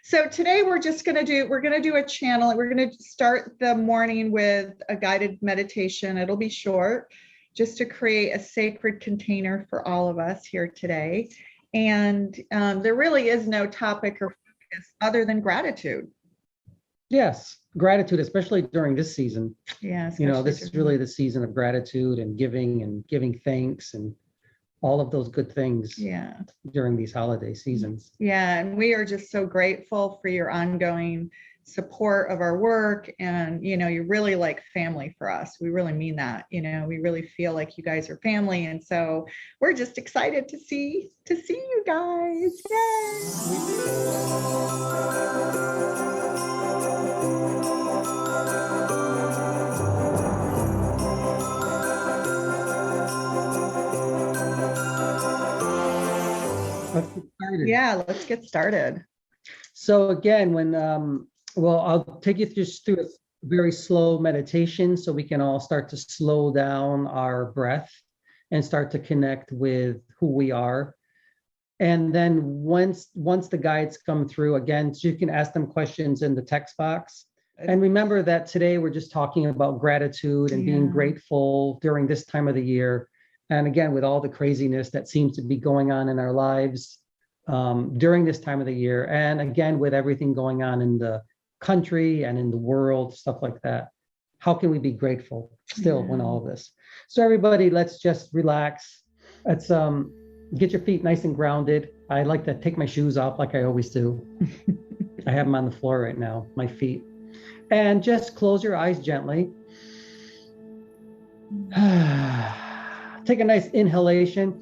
So today we're going to do a channel. We're going to start the morning with a guided meditation. It'll be short, just to create a sacred container for all of us here today. And there really is no topic or focus other than gratitude. Yes, gratitude, especially during this season. Yeah, this is really the season of gratitude and giving thanks and all of those good things. Yeah, during these holiday seasons. Yeah, and we are just so grateful for your ongoing support of our work. And you're really like family for us. We really mean that. We really feel like you guys are family, and so we're just excited to see you guys. Let's get started. Yeah, let's get started. So again, I'll take you just through a very slow meditation so we can all start to slow down our breath and start to connect with who we are. And then once the guides come through, again, so you can ask them questions in the text box. And remember that today we're just talking about gratitude and being grateful during this time of the year. And again, with all the craziness that seems to be going on in our lives during this time of the year, and again, with everything going on in the country and in the world, stuff like that, how can we be grateful still when all of this? So everybody, let's just relax. Let's get your feet nice and grounded. I like to take my shoes off like I always do. I have them on the floor right now, my feet. And just close your eyes gently. Take a nice inhalation.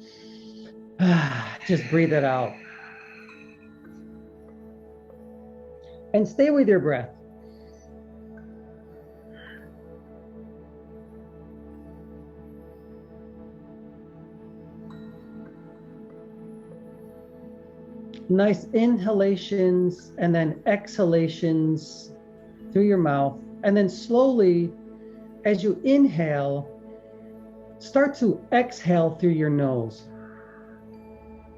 Just breathe it out. And stay with your breath. Nice inhalations and then exhalations through your mouth. And then slowly, as you inhale, start to exhale through your nose.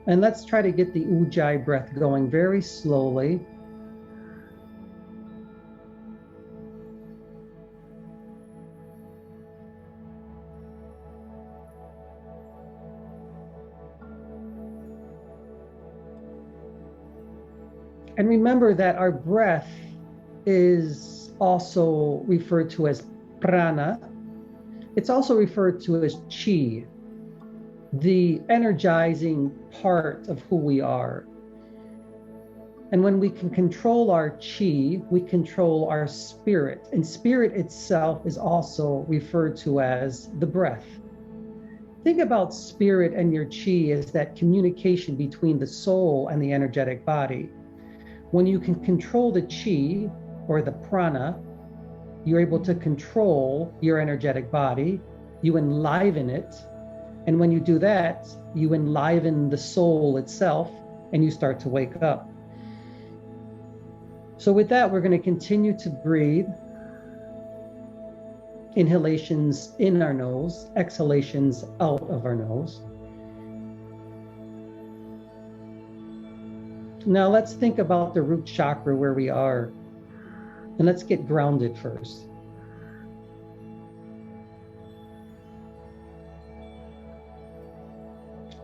And let's try to get the Ujjayi breath going very slowly. And remember that our breath is also referred to as prana. It's also referred to as chi, the energizing part of who we are. And when we can control our chi, we control our spirit. And spirit itself is also referred to as the breath. Think about spirit and your chi as that communication between the soul and the energetic body. When you can control the chi or the prana, you're able to control your energetic body, you enliven it. And when you do that, you enliven the soul itself and you start to wake up. So with that, we're going to continue to breathe. Inhalations in our nose, exhalations out of our nose. Now let's think about the root chakra where we are. And let's get grounded first.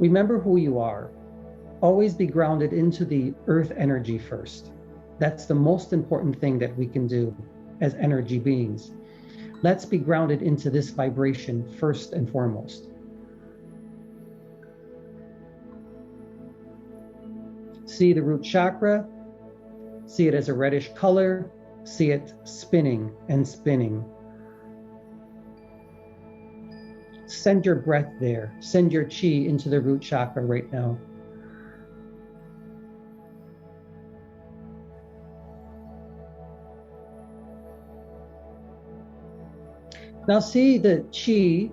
Remember who you are. Always be grounded into the earth energy first. That's the most important thing that we can do as energy beings. Let's be grounded into this vibration first and foremost. See the root chakra. See it as a reddish color. See it spinning and spinning. Send your breath there. Send your chi into the root chakra right now. Now see the chi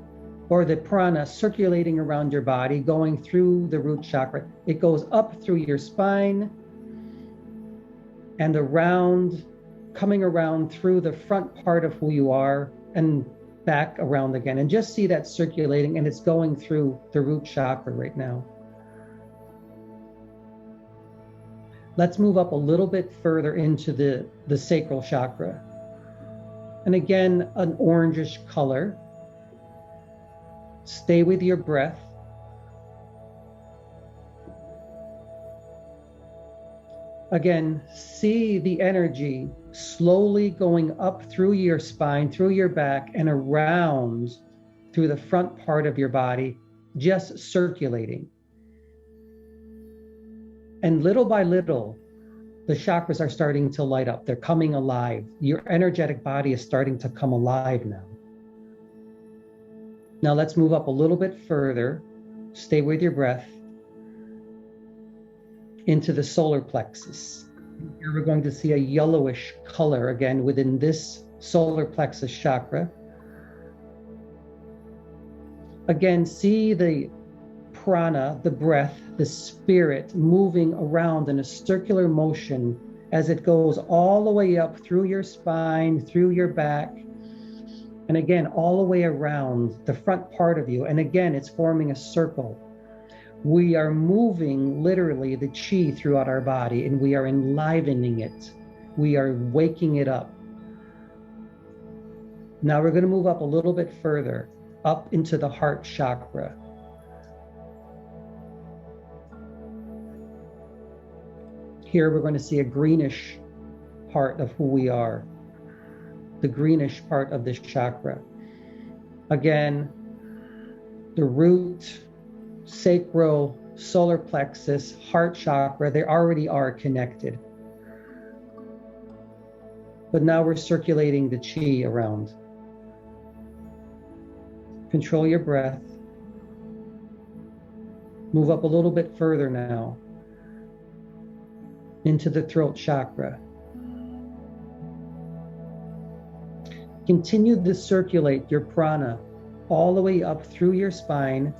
or the prana circulating around your body, going through the root chakra. It goes up through your spine and around, coming around through the front part of who you are and back around again. And just see that circulating, and it's going through the root chakra right now. Let's move up a little bit further into the sacral chakra. And again, an orangish color. Stay with your breath. Again, see the energy slowly going up through your spine, through your back, and around through the front part of your body, just circulating. And little by little, the chakras are starting to light up. They're coming alive. Your energetic body is starting to come alive now. Now let's move up a little bit further. Stay with your breath. Into the solar plexus. Here we're going to see a yellowish color again within this solar plexus chakra. Again, see the prana, the breath, the spirit moving around in a circular motion as it goes all the way up through your spine, through your back, and again, all the way around the front part of you. And again, it's forming a circle. We are moving literally the chi throughout our body, and we are enlivening it. We are waking it up. Now we're going to move up a little bit further, up into the heart chakra. Here we're going to see a greenish part of who we are, the greenish part of this chakra. Again, the root, sacral, solar plexus, heart chakra, they already are connected. But now we're circulating the chi around. Control your breath. Move up a little bit further now into the throat chakra. Continue to circulate your prana all the way up through your spine,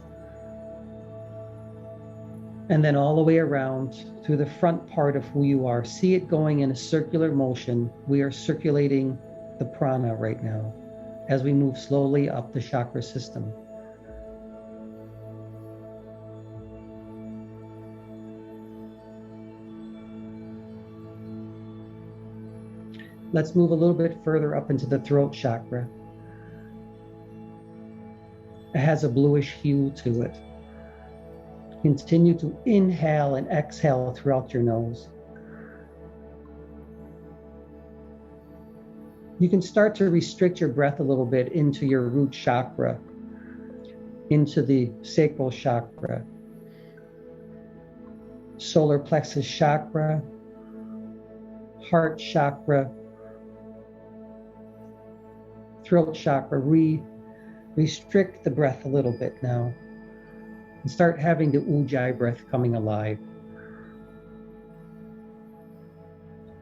and then all the way around through the front part of who you are. See it going in a circular motion. We are circulating the prana right now as we move slowly up the chakra system. Let's move a little bit further up into the throat chakra. It has a bluish hue to it. Continue to inhale and exhale throughout your nose. You can start to restrict your breath a little bit into your root chakra, into the sacral chakra, solar plexus chakra, heart chakra, throat chakra. Restrict the breath a little bit now and start having the ujjayi breath coming alive.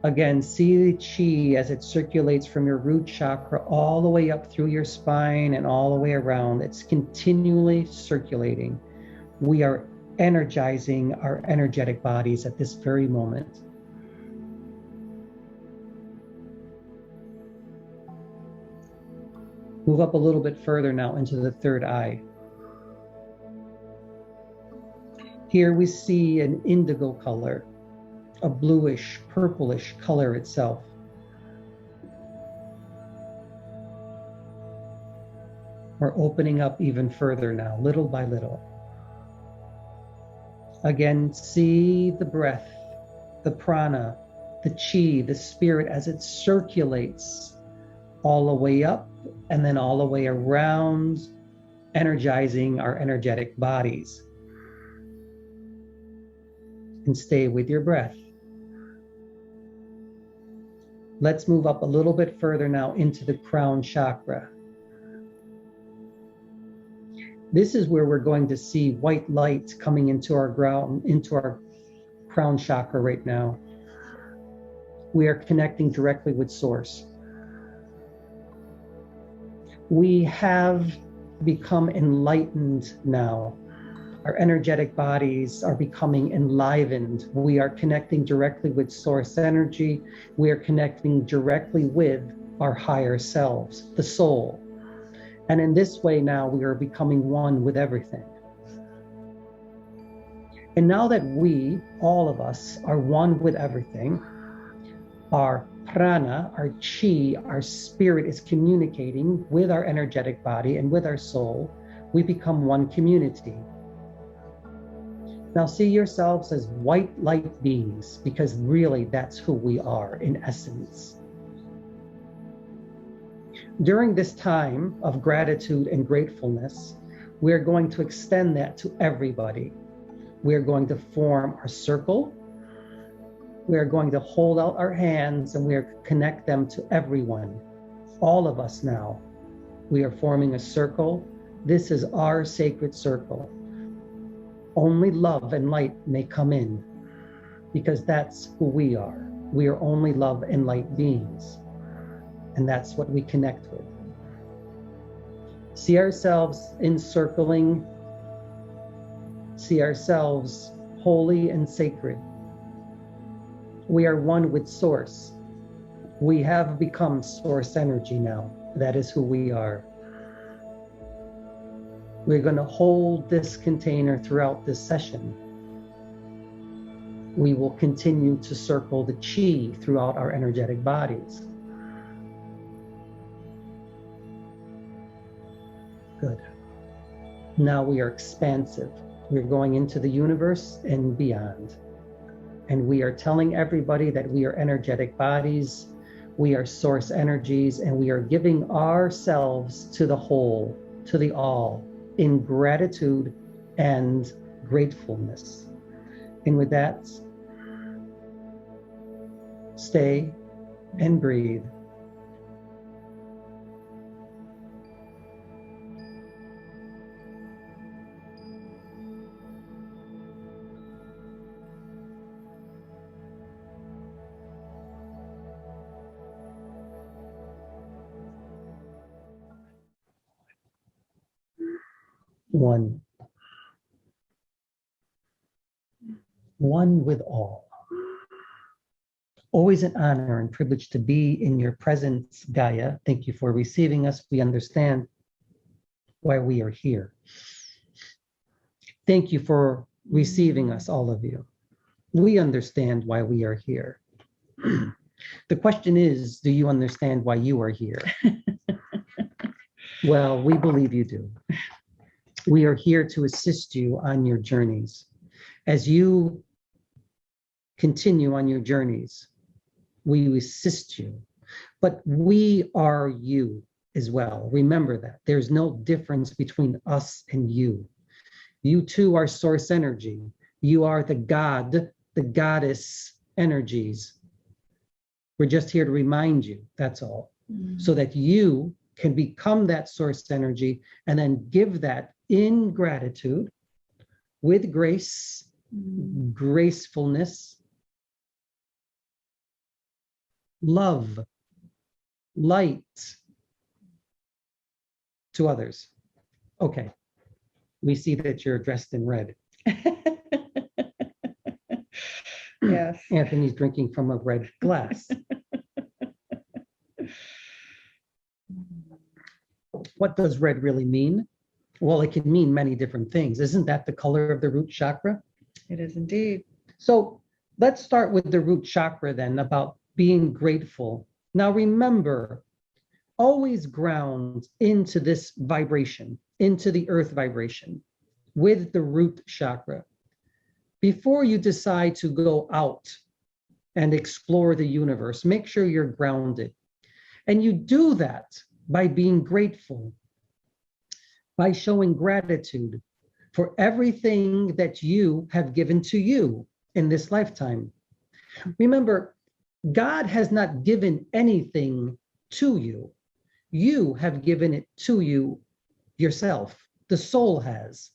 Again, see the chi as it circulates from your root chakra all the way up through your spine and all the way around. It's continually circulating. We are energizing our energetic bodies at this very moment. Move up a little bit further now into the third eye. Here we see an indigo color, a bluish, purplish color itself. We're opening up even further now, little by little. Again, see the breath, the prana, the chi, the spirit as it circulates all the way up and then all the way around, energizing our energetic bodies. And stay with your breath. Let's move up a little bit further now into the crown chakra. This is where we're going to see white light coming into our crown chakra right now. We are connecting directly with Source. We have become enlightened now. Our energetic bodies are becoming enlivened. We are connecting directly with Source energy. We are connecting directly with our higher selves, the soul. And in this way now, we are becoming one with everything. And now that we, all of us, are one with everything, our prana, our chi, our spirit is communicating with our energetic body and with our soul, we become one community. Now see yourselves as white light beings, because really that's who we are in essence. During this time of gratitude and gratefulness, we're going to extend that to everybody. We're going to form our circle. We're going to hold out our hands and we're going to connect them to everyone. All of us now. We are forming a circle. This is our sacred circle. Only love and light may come in, because that's who we are. We are only love and light beings. And that's what we connect with. See ourselves encircling. See ourselves holy and sacred. We are one with Source. We have become Source energy now. That is who we are. We're going to hold this container throughout this session. We will continue to circle the chi throughout our energetic bodies. Good. Now we are expansive. We're going into the universe and beyond. And we are telling everybody that we are energetic bodies, we are source energies, and we are giving ourselves to the whole, to the all, in gratitude and gratefulness. And with that, stay and breathe. One. One with all. Always an honor and privilege to be in your presence, Gaia. Thank you for receiving us. We understand why we are here. Thank you for receiving us, all of you. We understand why we are here. The question is, do you understand why you are here? Well, we believe you do. We are here to assist you on your journeys. As you continue on your journeys, we assist you, but we are you as well. Remember that. There's no difference between us and you. You too are source energy. You are the God, the goddess energies. We're just here to remind you, that's all. So that you can become that source energy and then give that in gratitude, with grace, gracefulness, love, light to others. Okay, we see that you're dressed in red. Yes. Anthony's drinking from a red glass. What does red really mean? Well, it can mean many different things. Isn't that the color of the root chakra? It is indeed. So let's start with the root chakra then, about being grateful. Now remember, always ground into this vibration, into the earth vibration with the root chakra. Before you decide to go out and explore the universe, make sure you're grounded. And you do that by being grateful, by showing gratitude for everything that you have given to you in this lifetime. Remember, God has not given anything to you. You have given it to you yourself. The soul has.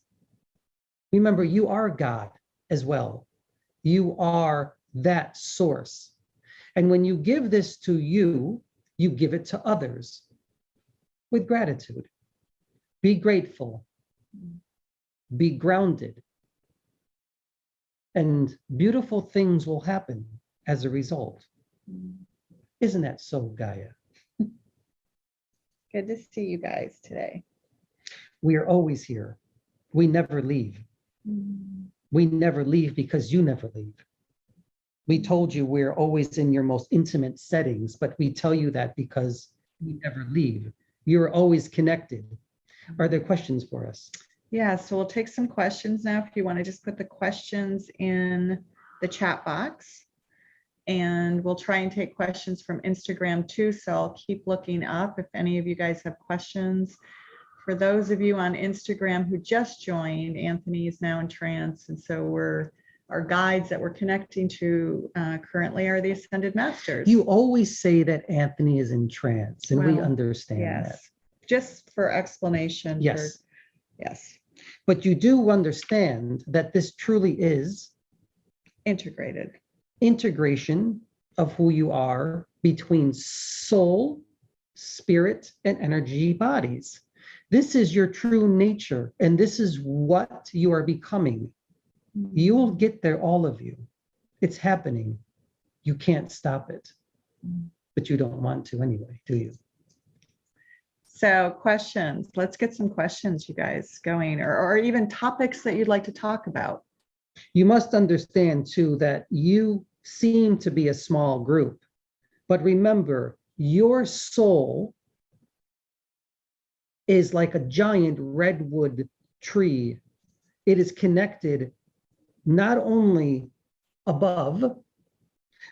Remember, you are God as well. You are that source. And when you give this to you, you give it to others with gratitude. Be grateful. Be grounded. And beautiful things will happen as a result. Isn't that so, Gaia? Good to see you guys today. We are always here. We never leave. We never leave because you never leave. We told you we're always in your most intimate settings, but we tell you that because we never leave. You're always connected. Are there questions for us? Yeah, so we'll take some questions now. If you want to just put the questions in the chat box. And we'll try and take questions from Instagram too. So I'll keep looking up if any of you guys have questions. For those of you on Instagram who just joined, Anthony is now in trance. And so our guides that we're connecting to currently are the Ascended Masters. You always say that Anthony is in trance, and we Well, understand yes. that. Just for explanation. Yes. Yes. But you do understand that this truly is Integrated. Integration of who you are between soul, spirit, and energy bodies. This is your true nature, and this is what you are becoming. You will get there, all of you. It's happening. You can't stop it, but you don't want to anyway, do you? So questions, let's get some questions, you guys, going, or even topics that you'd like to talk about. You must understand too that you seem to be a small group, but remember, your soul is like a giant redwood tree. It is connected not only above,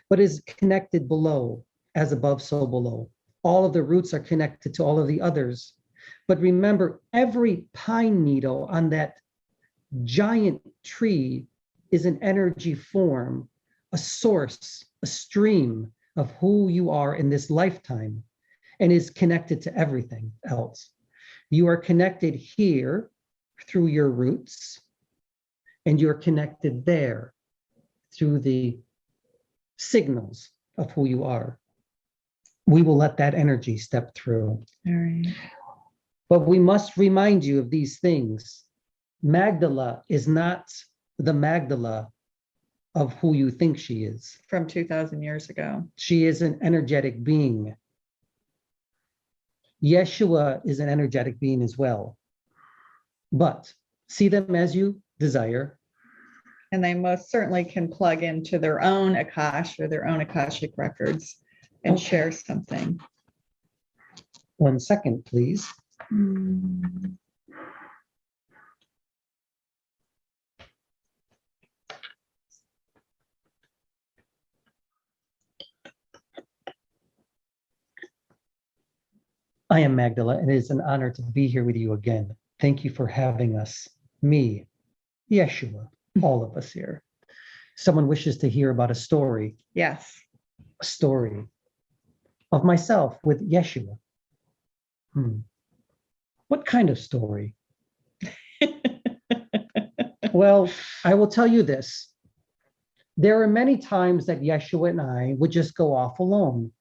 but is connected below. As above, so below. All of the roots are connected to all of the others. But remember, every pine needle on that giant tree is an energy form, a source, a stream of who you are in this lifetime, and is connected to everything else. You are connected here through your roots, and you're connected there through the signals of who you are. We will let that energy step through. All right. But we must remind you of these things. Magdala is not the Magdala of who you think she is. From 2,000 years ago. She is an energetic being. Yeshua is an energetic being as well. But see them as you desire. And they most certainly can plug into their own Akash or their own Akashic records and share something. 1 second, please. I am Magdala, and it is an honor to be here with you again. Thank you for having us. Me, Yeshua, all of us here. Someone wishes to hear about a story. Yes. A story of myself with Yeshua. What kind of story? Well, I will tell you this. There are many times that Yeshua and I would just go off alone.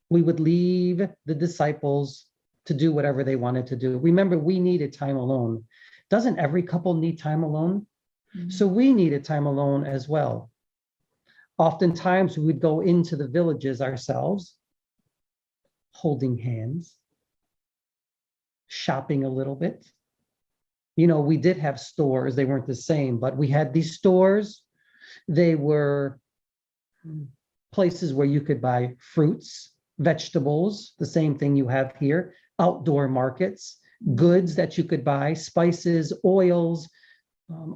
We would leave the disciples to do whatever they wanted to do. Remember, we needed time alone. Doesn't every couple need time alone? Mm-hmm. So we needed time alone as well. Oftentimes we would go into the villages ourselves, holding hands, shopping a little bit. You know, we did have stores. They weren't the same, but we had these stores. They were places where you could buy fruits, vegetables, the same thing you have here, outdoor markets, goods that you could buy, spices, oils,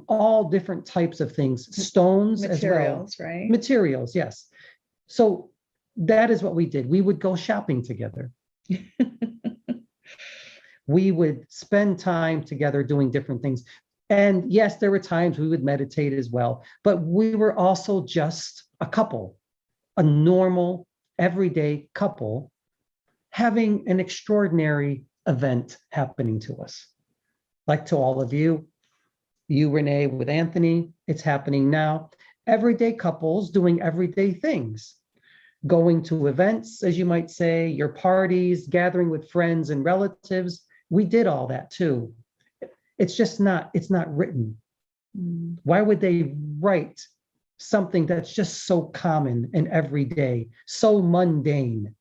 all different types of things, stones as well. Materials, right? Materials, yes. So that is what we did. We would go shopping together. We would spend time together doing different things. And yes, there were times we would meditate as well, but we were also just a couple, a normal, everyday couple having an extraordinary event happening to us. Like to all of you, Renee with Anthony, it's happening now. Everyday couples doing everyday things, going to events, as you might say, your parties, gathering with friends and relatives. We did all that too. It's not written. Why would they write something that's just so common and everyday, so mundane?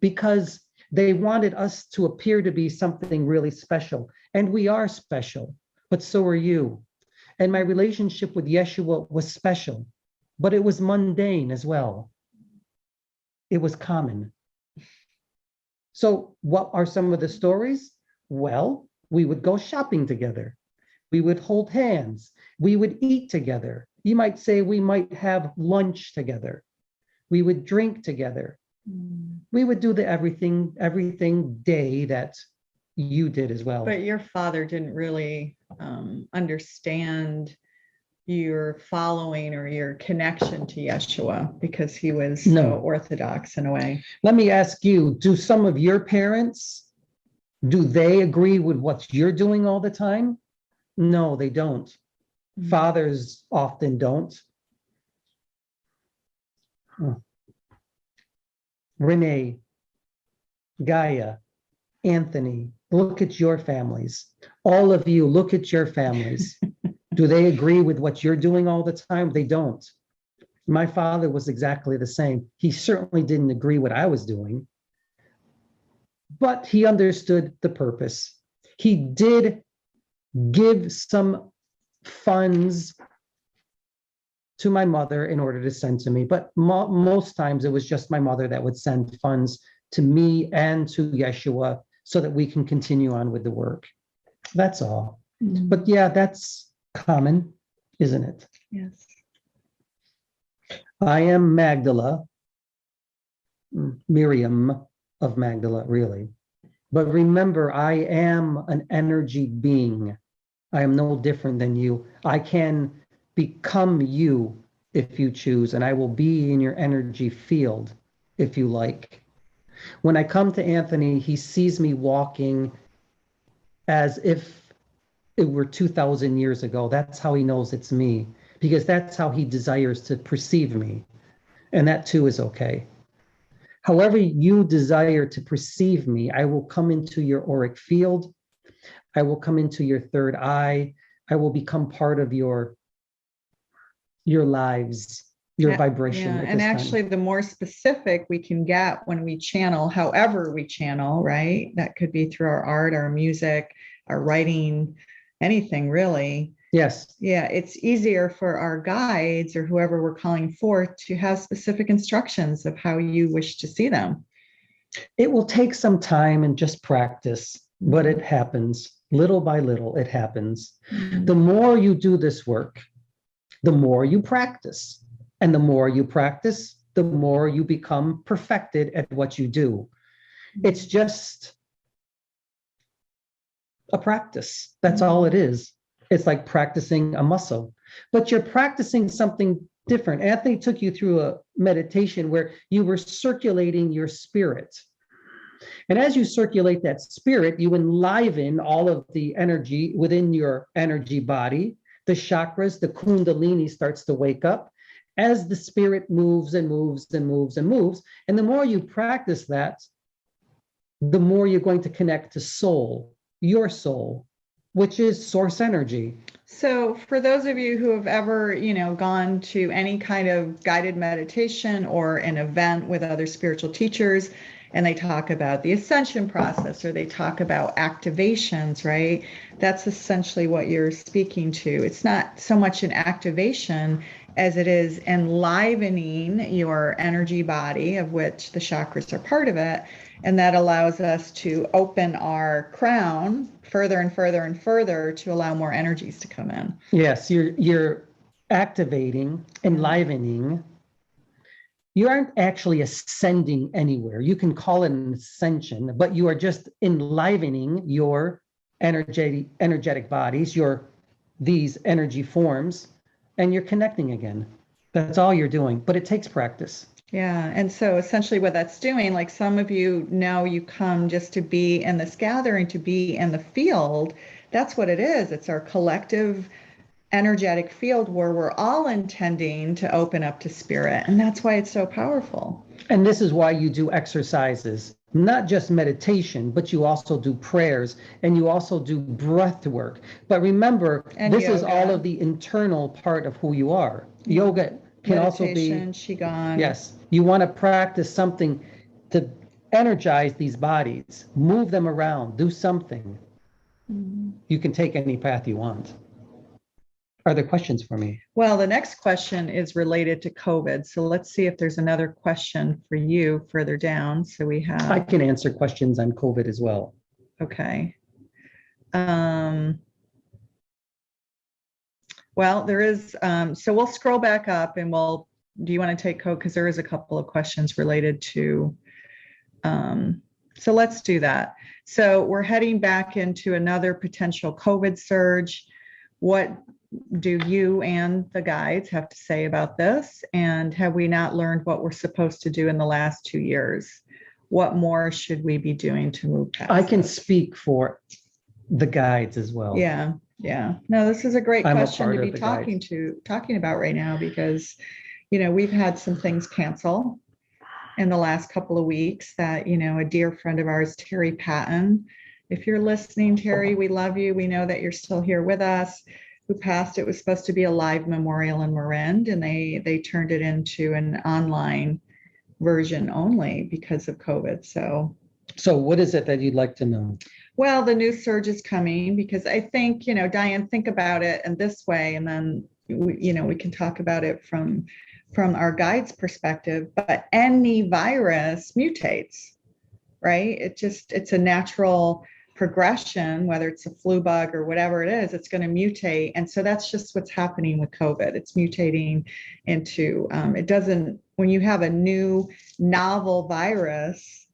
Because they wanted us to appear to be something really special. And we are special, but so are you. And my relationship with Yeshua was special, but it was mundane as well. It was common. So what are some of the stories? Well, we would go shopping together. We would hold hands. We would eat together. You might say we might have lunch together. We would drink together. We would do the everything day that you did as well. But your father didn't really understand your following or your connection to Yeshua because he was so orthodox in a way. Let me ask you, do some of your parents, do they agree with what you're doing all the time? No, they don't. Fathers often don't. Renee, Gaia, Anthony, look at your families. All of you, look at your families. Do they agree with what you're doing all the time? They don't. My father was exactly the same. He certainly didn't agree what I was doing, but he understood the purpose. He did give some funds to my mother in order to send to me, but most times it was just my mother that would send funds to me and to Yeshua so that we can continue on with the work. That's all. But yeah, that's common, isn't it? Yes. I am Magdala, Miriam of Magdala, really. But remember, I am an energy being. I am no different than you. I can become you if you choose, and I will be in your energy field if you like. When I come to Anthony, he sees me walking as if it were 2,000 years ago. That's how he knows it's me, because that's how he desires to perceive me. And that too is okay. However you desire to perceive me, I will come into your auric field. I will come into your third eye. I will become part of your lives, your vibration. Yeah. And actually, the more specific we can get when we channel, however we channel, right? That could be through our art, our music, our writing, anything really. Yes. Yeah, it's easier for our guides or whoever we're calling forth to have specific instructions of how you wish to see them. It will take some time and just practice, but it happens. Little by little, it happens. The more you do this work, the more you practice. And the more you practice, the more you become perfected at what you do. It's just a practice. That's all it is. It's like practicing a muscle, but you're practicing something different. Anthony took you through a meditation where you were circulating your spirit. And as you circulate that spirit, you enliven all of the energy within your energy body. The chakras, the kundalini starts to wake up as the spirit moves and moves and moves and moves. And the more you practice that, the more you're going to connect to soul, your soul, which is source energy. So for those of you who have ever, gone to any kind of guided meditation or an event with other spiritual teachers, and they talk about the ascension process or they talk about activations, right? That's essentially what you're speaking to. It's not so much an activation as it is enlivening your energy body, of which the chakras are part of it. And that allows us to open our crown further and further and further to allow more energies to come in. Yes, you're activating, enlivening. You aren't actually ascending anywhere. You can call it an ascension, but you are just enlivening your energetic bodies, these energy forms, and you're connecting again. That's all you're doing, but it takes practice. Yeah. And so essentially what that's doing, like some of you know, you come just to be in this gathering, to be in the field. That's what it is. It's our collective energetic field where we're all intending to open up to spirit. And that's why it's so powerful. And this is why you do exercises, not just meditation, but you also do prayers and you also do breath work. But remember, this is all of the internal part of who you are. Yoga can also be Qigong. Yes, you want to practice something to energize these bodies, move them around, do something. You can take any path you want. Are there questions for me? Well, the next question is related to COVID. So let's see if there's another question for you further down. So we have. I can answer questions on COVID as well. Okay. Well, there is, so we'll scroll back up and do you want to take code? Because there is a couple of questions related to, so let's do that. So we're heading back into another potential COVID surge. What do you and the guides have to say about this? And have we not learned what we're supposed to do in the last 2 years? What more should we be doing to move past I can this? speak for the guides as well. Yeah. No, this is a great I'm a question part to of be the talking about right now, because, we've had some things cancel in the last couple of weeks that, a dear friend of ours, Terry Patton, if you're listening, Terry, we love you. We know that you're still here with us, who passed. It was supposed to be a live memorial in Marin, and they turned it into an online version only because of COVID. So what is it that you'd like to know? Well, the new surge is coming, because I think, Diane, think about it in this way, and then we can talk about it from our guide's perspective. But any virus mutates, right? It's a natural progression, whether it's a flu bug or whatever it is, it's going to mutate. And so that's just what's happening with COVID. It's mutating into, when you have a new novel virus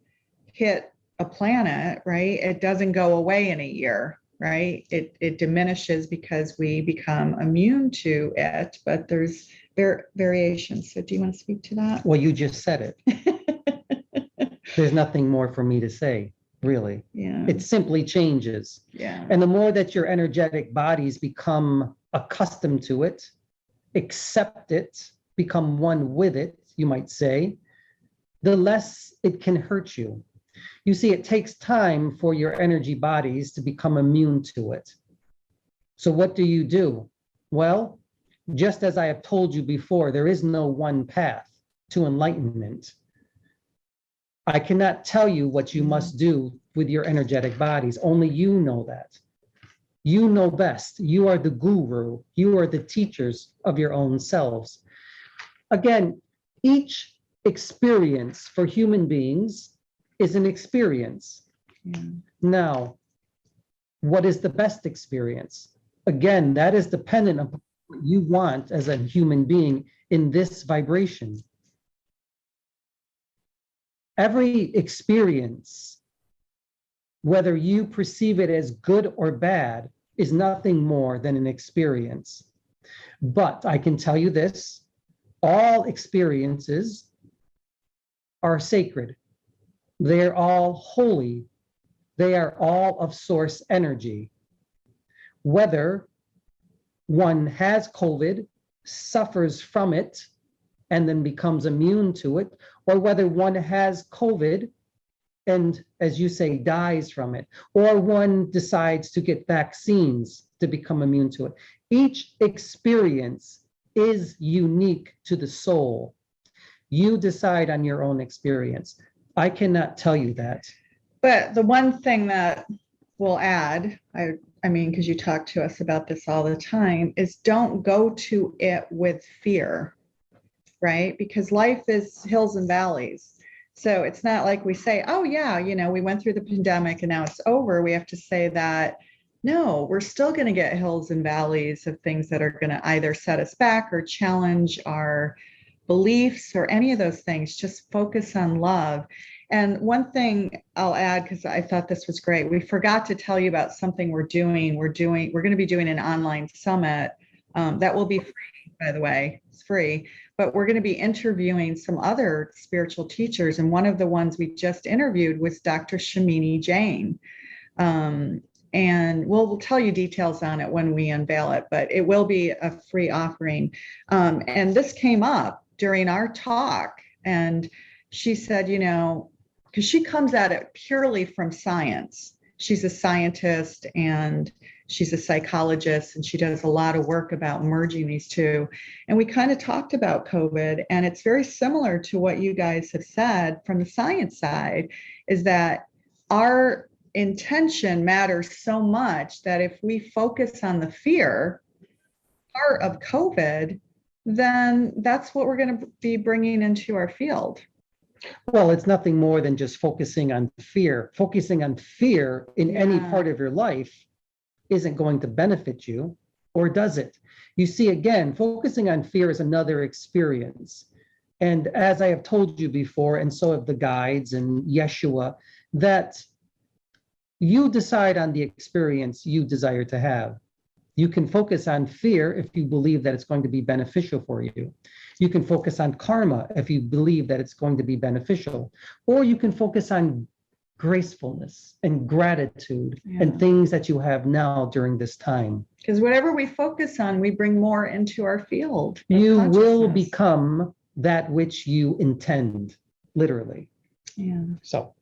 hit a planet, right? It doesn't go away in a year, right? It diminishes because we become immune to it, but there's variations. So do you want to speak to that? Well, you just said it. There's nothing more for me to say, really. Yeah. It simply changes. Yeah. And the more that your energetic bodies become accustomed to it, accept it, become one with it, you might say, the less it can hurt you. You see, it takes time for your energy bodies to become immune to it. So what do? Well, just as I have told you before, there is no one path to enlightenment. I cannot tell you what you must do with your energetic bodies. Only you know that. You know best. You are the guru. You are the teachers of your own selves. Again, each experience for human beings is an experience. Yeah. Now, what is the best experience? Again, that is dependent on what you want as a human being in this vibration. Every experience, whether you perceive it as good or bad, is nothing more than an experience. But I can tell you this, all experiences are sacred. They're all holy. They are all of source energy. Whether one has COVID, suffers from it, and then becomes immune to it, or whether one has COVID and, as you say, dies from it, or one decides to get vaccines to become immune to it. Each experience is unique to the soul. You decide on your own experience. I cannot tell you that. But the one thing that we'll add, I mean, because you talk to us about this all the time, is don't go to it with fear, right? Because life is hills and valleys. So it's not like we say, oh yeah, we went through the pandemic and now it's over. We have to say that, no, we're still going to get hills and valleys of things that are going to either set us back or challenge our beliefs or any of those things. Just focus on love. And one thing I'll add, because I thought this was great, we forgot to tell you about something we're doing. We're going to be doing an online summit that will be free, by the way. It's free, but we're going to be interviewing some other spiritual teachers. And one of the ones we just interviewed was Dr. Shamini Jain. And we'll tell you details on it when we unveil it, but it will be a free offering. And this came up during our talk, and she said, because she comes at it purely from science. She's a scientist and she's a psychologist, and she does a lot of work about merging these two. And we kind of talked about COVID, and it's very similar to what you guys have said from the science side, is that our intention matters so much that if we focus on the fear, part of COVID, then that's what we're going to be bringing into our field. Well, it's nothing more than just focusing on fear. Focusing on fear in any part of your life isn't going to benefit you, or does it? You see, again, focusing on fear is another experience. And as I have told you before, and so have the guides and Yeshua, that you decide on the experience you desire to have. You can focus on fear if you believe that it's going to be beneficial for you. You can focus on karma if you believe that it's going to be beneficial. Or you can focus on gracefulness and gratitude and things that you have now during this time. Because whatever we focus on, we bring more into our field. You will become that which you intend, literally. Yeah. So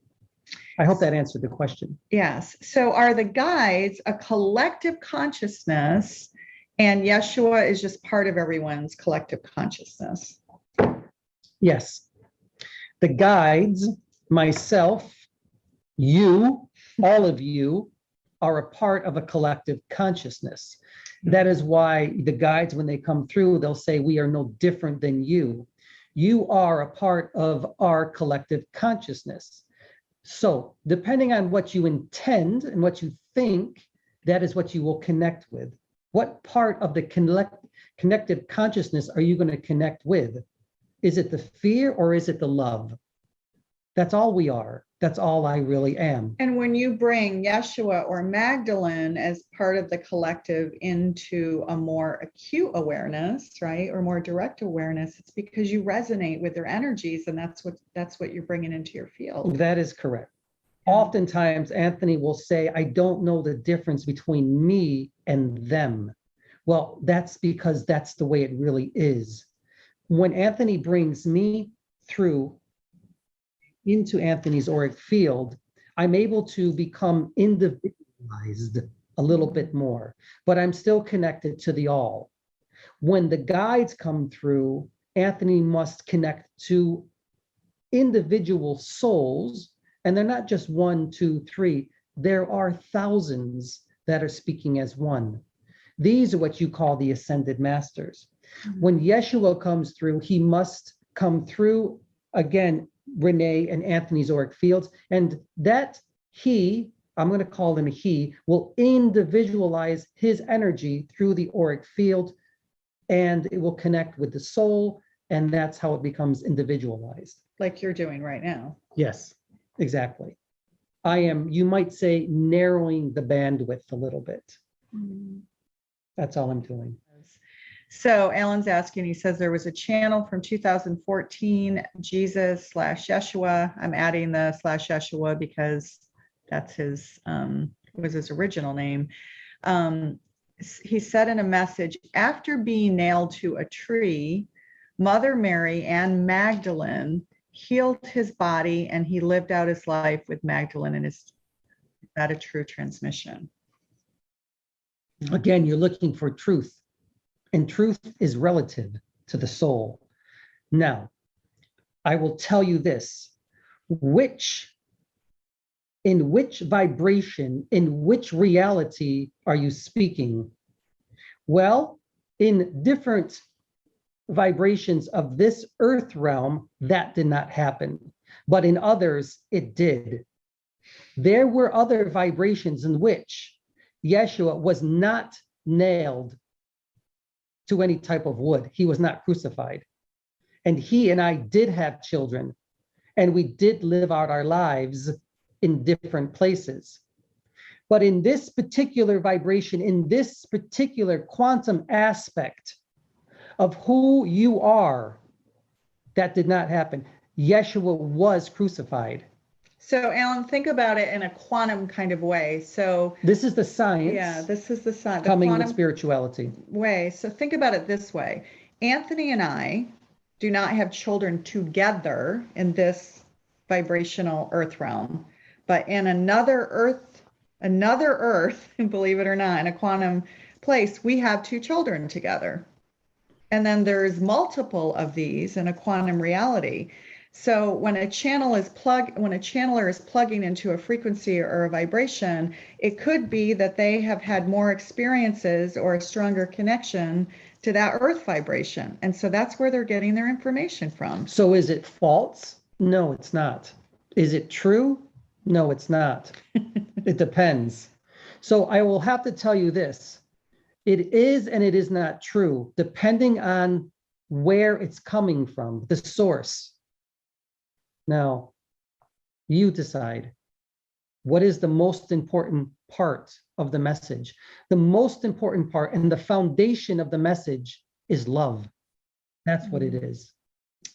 I hope that answered the question. Yes. So are the guides a collective consciousness, and Yeshua is just part of everyone's collective consciousness? Yes. The guides, myself, you, all of you, are a part of a collective consciousness. That is why the guides, when they come through, they'll say, we are no different than you. You are a part of our collective consciousness. So depending on what you intend and what you think, that is what you will connect with. What part of the connective consciousness are you going to connect with? Is it the fear or is it the love? That's all we are. That's all I really am. And when you bring Yeshua or Magdalene as part of the collective into a more acute awareness, right, or more direct awareness, it's because you resonate with their energies, and that's what you're bringing into your field. That is correct. Oftentimes, Anthony will say, I don't know the difference between me and them. Well, that's because that's the way it really is. When Anthony brings me through into Anthony's auric field, I'm able to become individualized a little bit more, but I'm still connected to the all. When the guides come through, Anthony must connect to individual souls, and they're not just 1, 2, 3. There are thousands that are speaking as one. These are what you call the ascended masters. When Yeshua comes through, he must come through, again, Renee and Anthony's auric fields, and that he, I'm going to call him he, will individualize his energy through the auric field, and it will connect with the soul, and that's how it becomes individualized. Like you're doing right now. Yes, exactly. I am, you might say, narrowing the bandwidth a little bit. That's all I'm doing. So Alan's asking, he says there was a channel from 2014, Jesus/Yeshua. I'm adding the /Yeshua because that's his, was his original name. He said in a message, after being nailed to a tree, Mother Mary and Magdalene healed his body, and he lived out his life with Magdalene. And is that a true transmission? Again, you're looking for truth. And truth is relative to the soul. Now, I will tell you this, in which vibration, in which reality are you speaking? Well, in different vibrations of this earth realm, that did not happen. But in others, it did. There were other vibrations in which Yeshua was not nailed to any type of wood. He was not crucified. And he and I did have children, and we did live out our lives in different places. But in this particular vibration, in this particular quantum aspect of who you are, that did not happen. Yeshua was crucified. So Alan, think about it in a quantum kind of way. So this is the science. Yeah, this is the science. Coming with spirituality. Way. So think about it this way. Anthony and I do not have children together in this vibrational earth realm, but in another earth, believe it or not, in a quantum place, we have 2 children together. And then there's multiple of these in a quantum reality. So when a channeler is plugging into a frequency or a vibration, it could be that they have had more experiences or a stronger connection to that earth vibration. And so that's where they're getting their information from. So is it false? No, it's not. Is it true? No, it's not. It depends. So I will have to tell you this. It is and it is not true, depending on where it's coming from, the source. Now, you decide what is the most important part of the message. The most important part and the foundation of the message is love. That's what it is.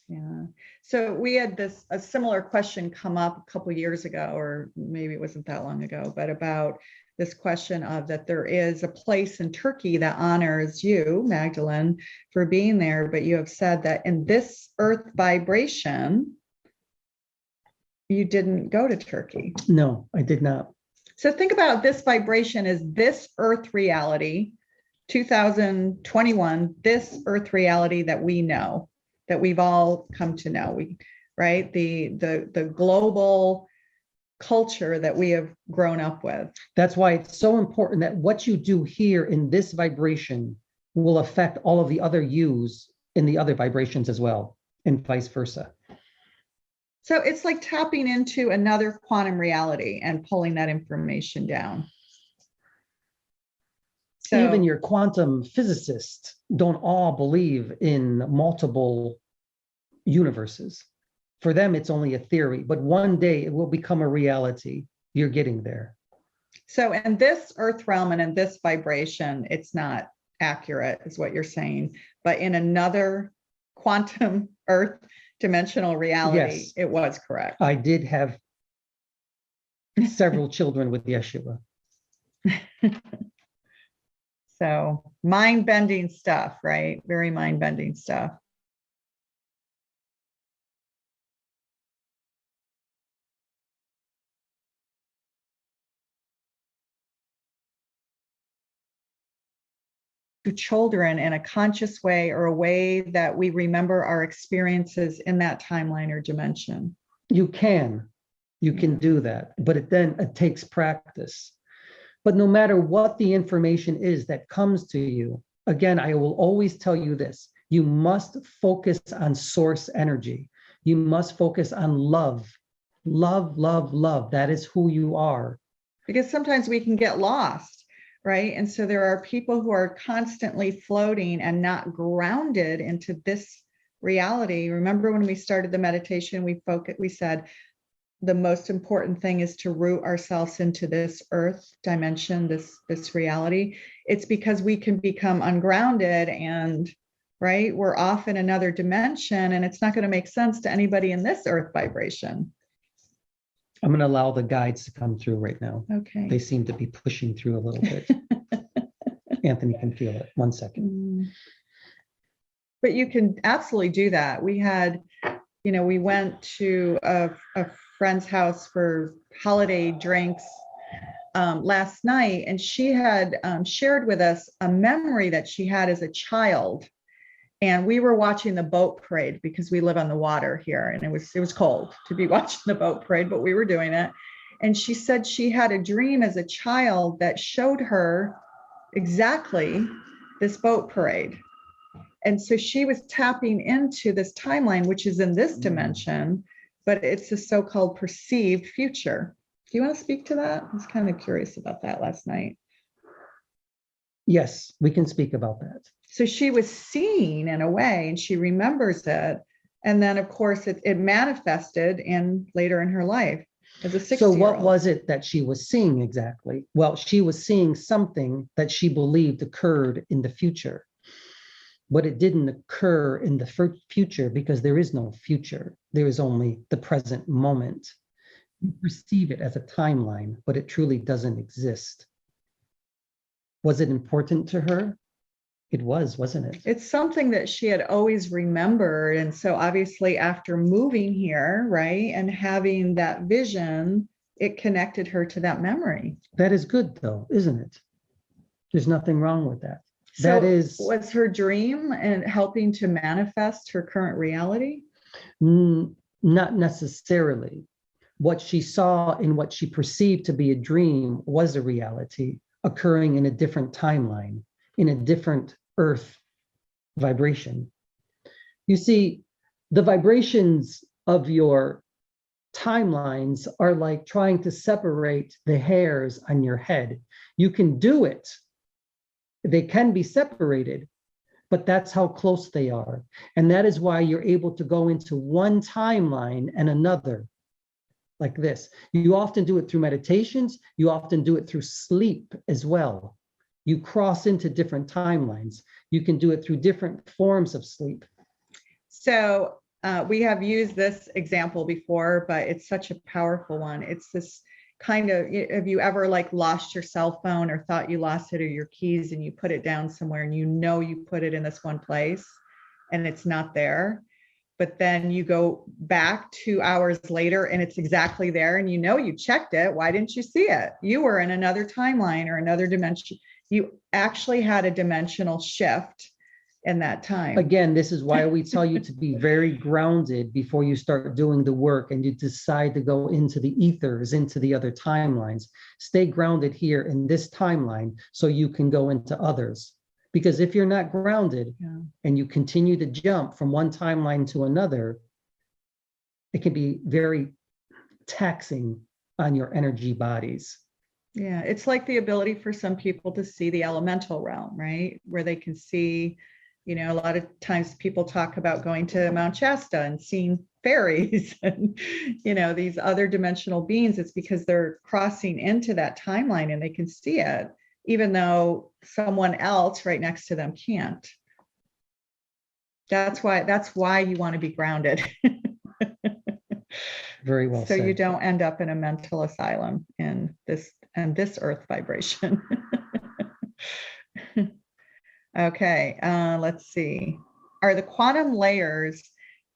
Yeah. So we had a similar question come up a couple of years ago, or maybe it wasn't that long ago, but about this question of that there is a place in Turkey that honors you, Magdalene, for being there. But you have said that in this earth vibration, you didn't go to Turkey. No, I did not. So think about this vibration as this earth reality, 2021, this earth reality that we know, that we've all come to know, right? The global culture that we have grown up with. That's why it's so important that what you do here in this vibration will affect all of the other yous in the other vibrations as well, and vice versa. So it's like tapping into another quantum reality and pulling that information down. So even your quantum physicists don't all believe in multiple universes. For them, it's only a theory, but one day it will become a reality. You're getting there. So in this earth realm and in this vibration, it's not accurate, is what you're saying. But in another quantum earth dimensional reality, yes, it was correct. I did have several children with Yeshua. So mind-bending stuff, right? Very mind-bending stuff. To children in a conscious way, or a way that we remember our experiences in that timeline or dimension. You can do that, but it takes practice. But no matter what the information is that comes to you, again, I will always tell you this: you must focus on source energy. You must focus on love. Love, love, love. That is who you are. Because sometimes we can get lost, right? And so there are people who are constantly floating and not grounded into this reality. Remember when we started the meditation, we said the most important thing is to root ourselves into this earth dimension, this reality. It's because we can become ungrounded and, right, we're off in another dimension, and it's not going to make sense to anybody in this earth vibration. I'm going to allow the guides to come through right now. Okay. They seem to be pushing through a little bit. Anthony can feel it. 1 second. But you can absolutely do that. We had, we went to a friend's house for holiday drinks last night, and she had shared with us a memory that she had as a child. And we were watching the boat parade because we live on the water here, and it was cold to be watching the boat parade, but we were doing it. And she said she had a dream as a child that showed her exactly this boat parade. And so she was tapping into this timeline, which is in this dimension, but it's a so-called perceived future. Do you want to speak to that? I was kind of curious about that last night. Yes, we can speak about that. So she was seeing in a way, and she remembers it. And then, of course, it manifested later in her life as a 60-year-old. So what was it that she was seeing exactly? Well, she was seeing something that she believed occurred in the future. But it didn't occur in the future because there is no future. There is only the present moment. You perceive it as a timeline, but it truly doesn't exist. Was it important to her? It was, wasn't it? It's something that she had always remembered. And so obviously after moving here, right, and having that vision, it connected her to that memory. That is good though, isn't it? There's nothing wrong with that. So was her dream and helping to manifest her current reality? No, not necessarily. What she saw and what she perceived to be a dream was a reality occurring in a different timeline, in a different earth vibration. You see, the vibrations of your timelines are like trying to separate the hairs on your head. You can do it. They can be separated, but that's how close they are. And that is why you're able to go into one timeline and another like this. You often do it through meditations. You often do it through sleep as well. You cross into different timelines. You can do it through different forms of sleep. So we have used this example before, but it's such a powerful one. It's this kind of, have you ever like lost your cell phone or thought you lost it or your keys and you put it down somewhere and you know you put it in this one place and it's not there, but then you go back 2 hours later and it's exactly there and you know you checked it. Why didn't you see it? You were in another timeline or another dimension. You actually had a dimensional shift in that time. Again, this is why we tell you to be very grounded before you start doing the work and you decide to go into the ethers, into the other timelines. Stay grounded here in this timeline so you can go into others. Because if you're not grounded and you continue to jump from one timeline to another, it can be very taxing on your energy bodies. Yeah, it's like the ability for some people to see the elemental realm, right? Where they can see, you know, a lot of times people talk about going to Mount Shasta and seeing fairies and, you know, these other dimensional beings. It's because they're crossing into that timeline and they can see it, even though someone else right next to them can't. That's why you want to be grounded. Very well said. So you don't end up in a mental asylum in this earth vibration. Okay, let's see. Are the quantum layers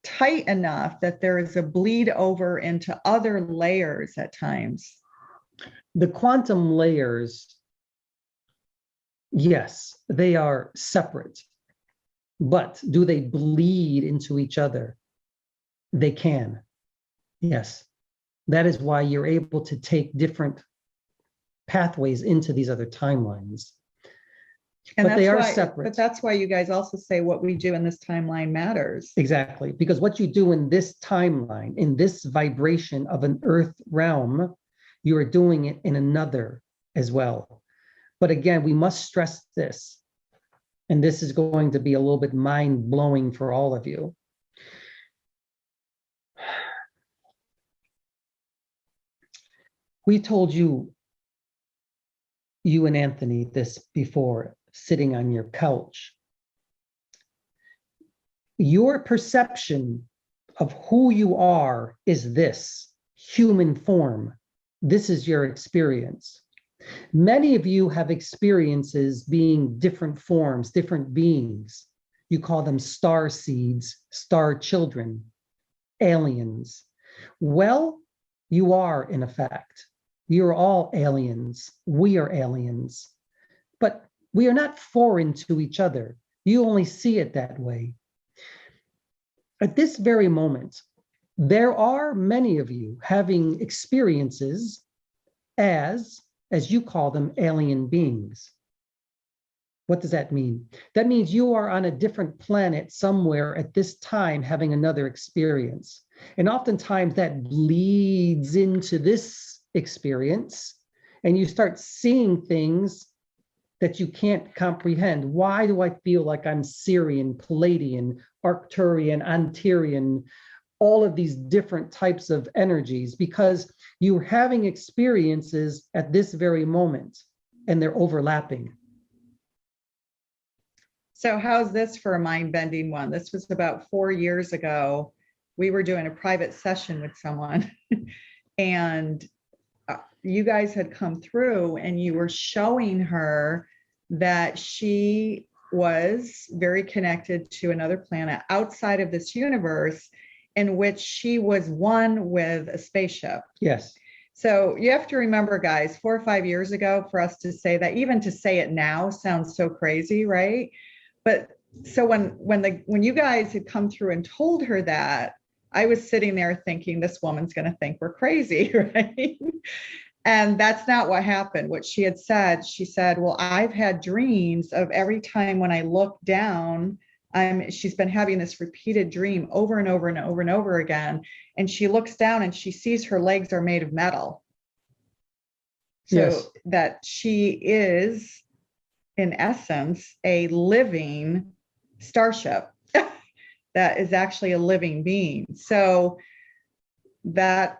tight enough that there is a bleed over into other layers at times? The quantum layers, yes, they are separate. But do they bleed into each other? They can. Yes. That is why you're able to take different pathways into these other timelines. And but they are separate. But that's why you guys also say what we do in this timeline matters. Exactly. Because what you do in this timeline, in this vibration of an earth realm, you are doing it in another as well. But again, we must stress this. And this is going to be a little bit mind-blowing for all of you. We told you and Anthony this before, sitting on your couch. Your perception of who you are is this human form. This is your experience. Many of you have experiences being different forms, different beings. You call them star seeds, star children, aliens. Well, you are, in effect. You're all aliens. We are aliens. But we are not foreign to each other. You only see it that way. At this very moment, there are many of you having experiences as you call them, alien beings. What does that mean? That means you are on a different planet somewhere at this time having another experience. And oftentimes that bleeds into this experience and you start seeing things that you can't comprehend. Why do I feel like I'm Sirian, Palladian, Arcturian, Antirian, all of these different types of energies? Because you're having experiences at this very moment and they're overlapping. So how's this for a mind-bending one? This was about 4 years ago. We were doing a private session with someone and you guys had come through and you were showing her that she was very connected to another planet outside of this universe in which she was one with a spaceship. Yes. So you have to remember, guys, 4 or 5 years ago, for us to say that, even to say it now sounds so crazy, right? But so when you guys had come through and told her that, I was sitting there thinking, this woman's going to think we're crazy, right? And that's not what happened. What she had said, she said, well, I've had dreams of every time when I look down, she's been having this repeated dream over and over and over and over again. And she looks down and she sees her legs are made of metal. So Yes. that she is, in essence, a living starship that is actually a living being. So that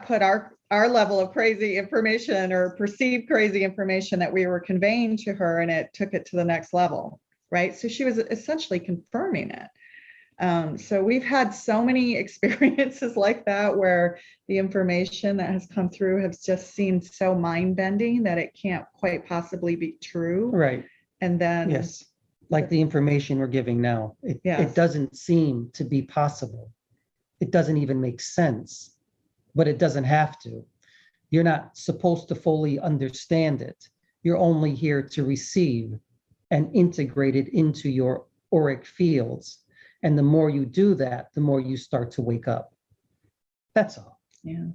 put our level of crazy information or perceived crazy information that we were conveying to her, and it took it to the next level, right? So she was essentially confirming it. So we've had so many experiences like that where the information that has come through has just seemed so mind-bending that it can't quite possibly be true. Right. And then Yes. Like the information we're giving now, it doesn't seem to be possible. It doesn't even make sense, but it doesn't have to. You're not supposed to fully understand it. You're only here to receive and integrate it into your auric fields. And the more you do that, the more you start to wake up. That's all. Yeah.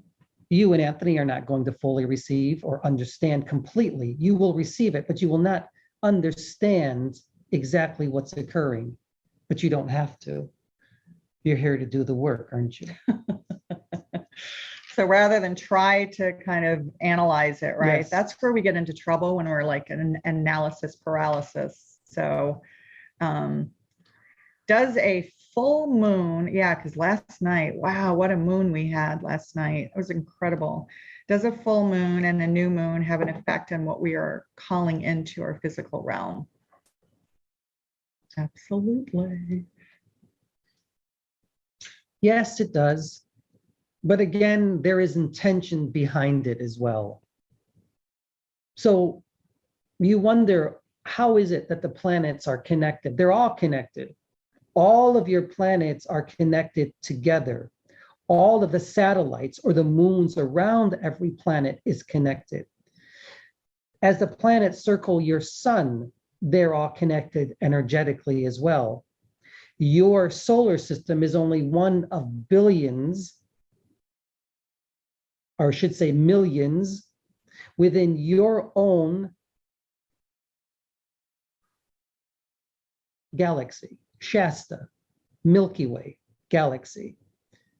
You and Anthony are not going to fully receive or understand completely. You will receive it, but you will not understand exactly what's occurring, but you don't have to. You're here to do the work, aren't you? So rather than try to kind of analyze it, right? Yes. That's where we get into trouble, when we're like an analysis paralysis. So does a full moon, yeah, because last night, wow, what a moon we had last night. It was incredible. Does a full moon and a new moon have an effect on what we are calling into our physical realm? Absolutely. Yes, it does. But again, there is intention behind it as well. So you wonder, how is it that the planets are connected? They're all connected. All of your planets are connected together. All of the satellites or the moons around every planet is connected. As the planets circle your sun, they're all connected energetically as well. Your solar system is only one of billions, or I should say millions, within your own galaxy, Shasta, Milky Way galaxy.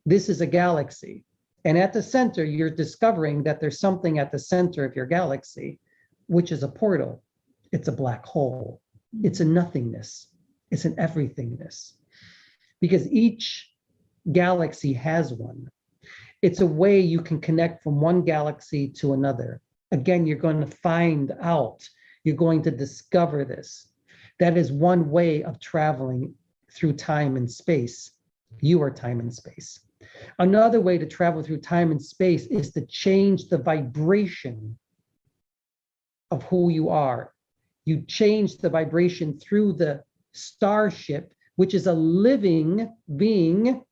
This is a galaxy. And at the center, you're discovering that there's something at the center of your galaxy, which is a portal. It's a black hole. It's a nothingness. It's an everythingness. Because each galaxy has one. It's a way you can connect from one galaxy to another. Again, you're going to find out, you're going to discover this. That is one way of traveling through time and space. You are time and space. Another way to travel through time and space is to change the vibration of who you are. You change the vibration through the starship, which is a living being,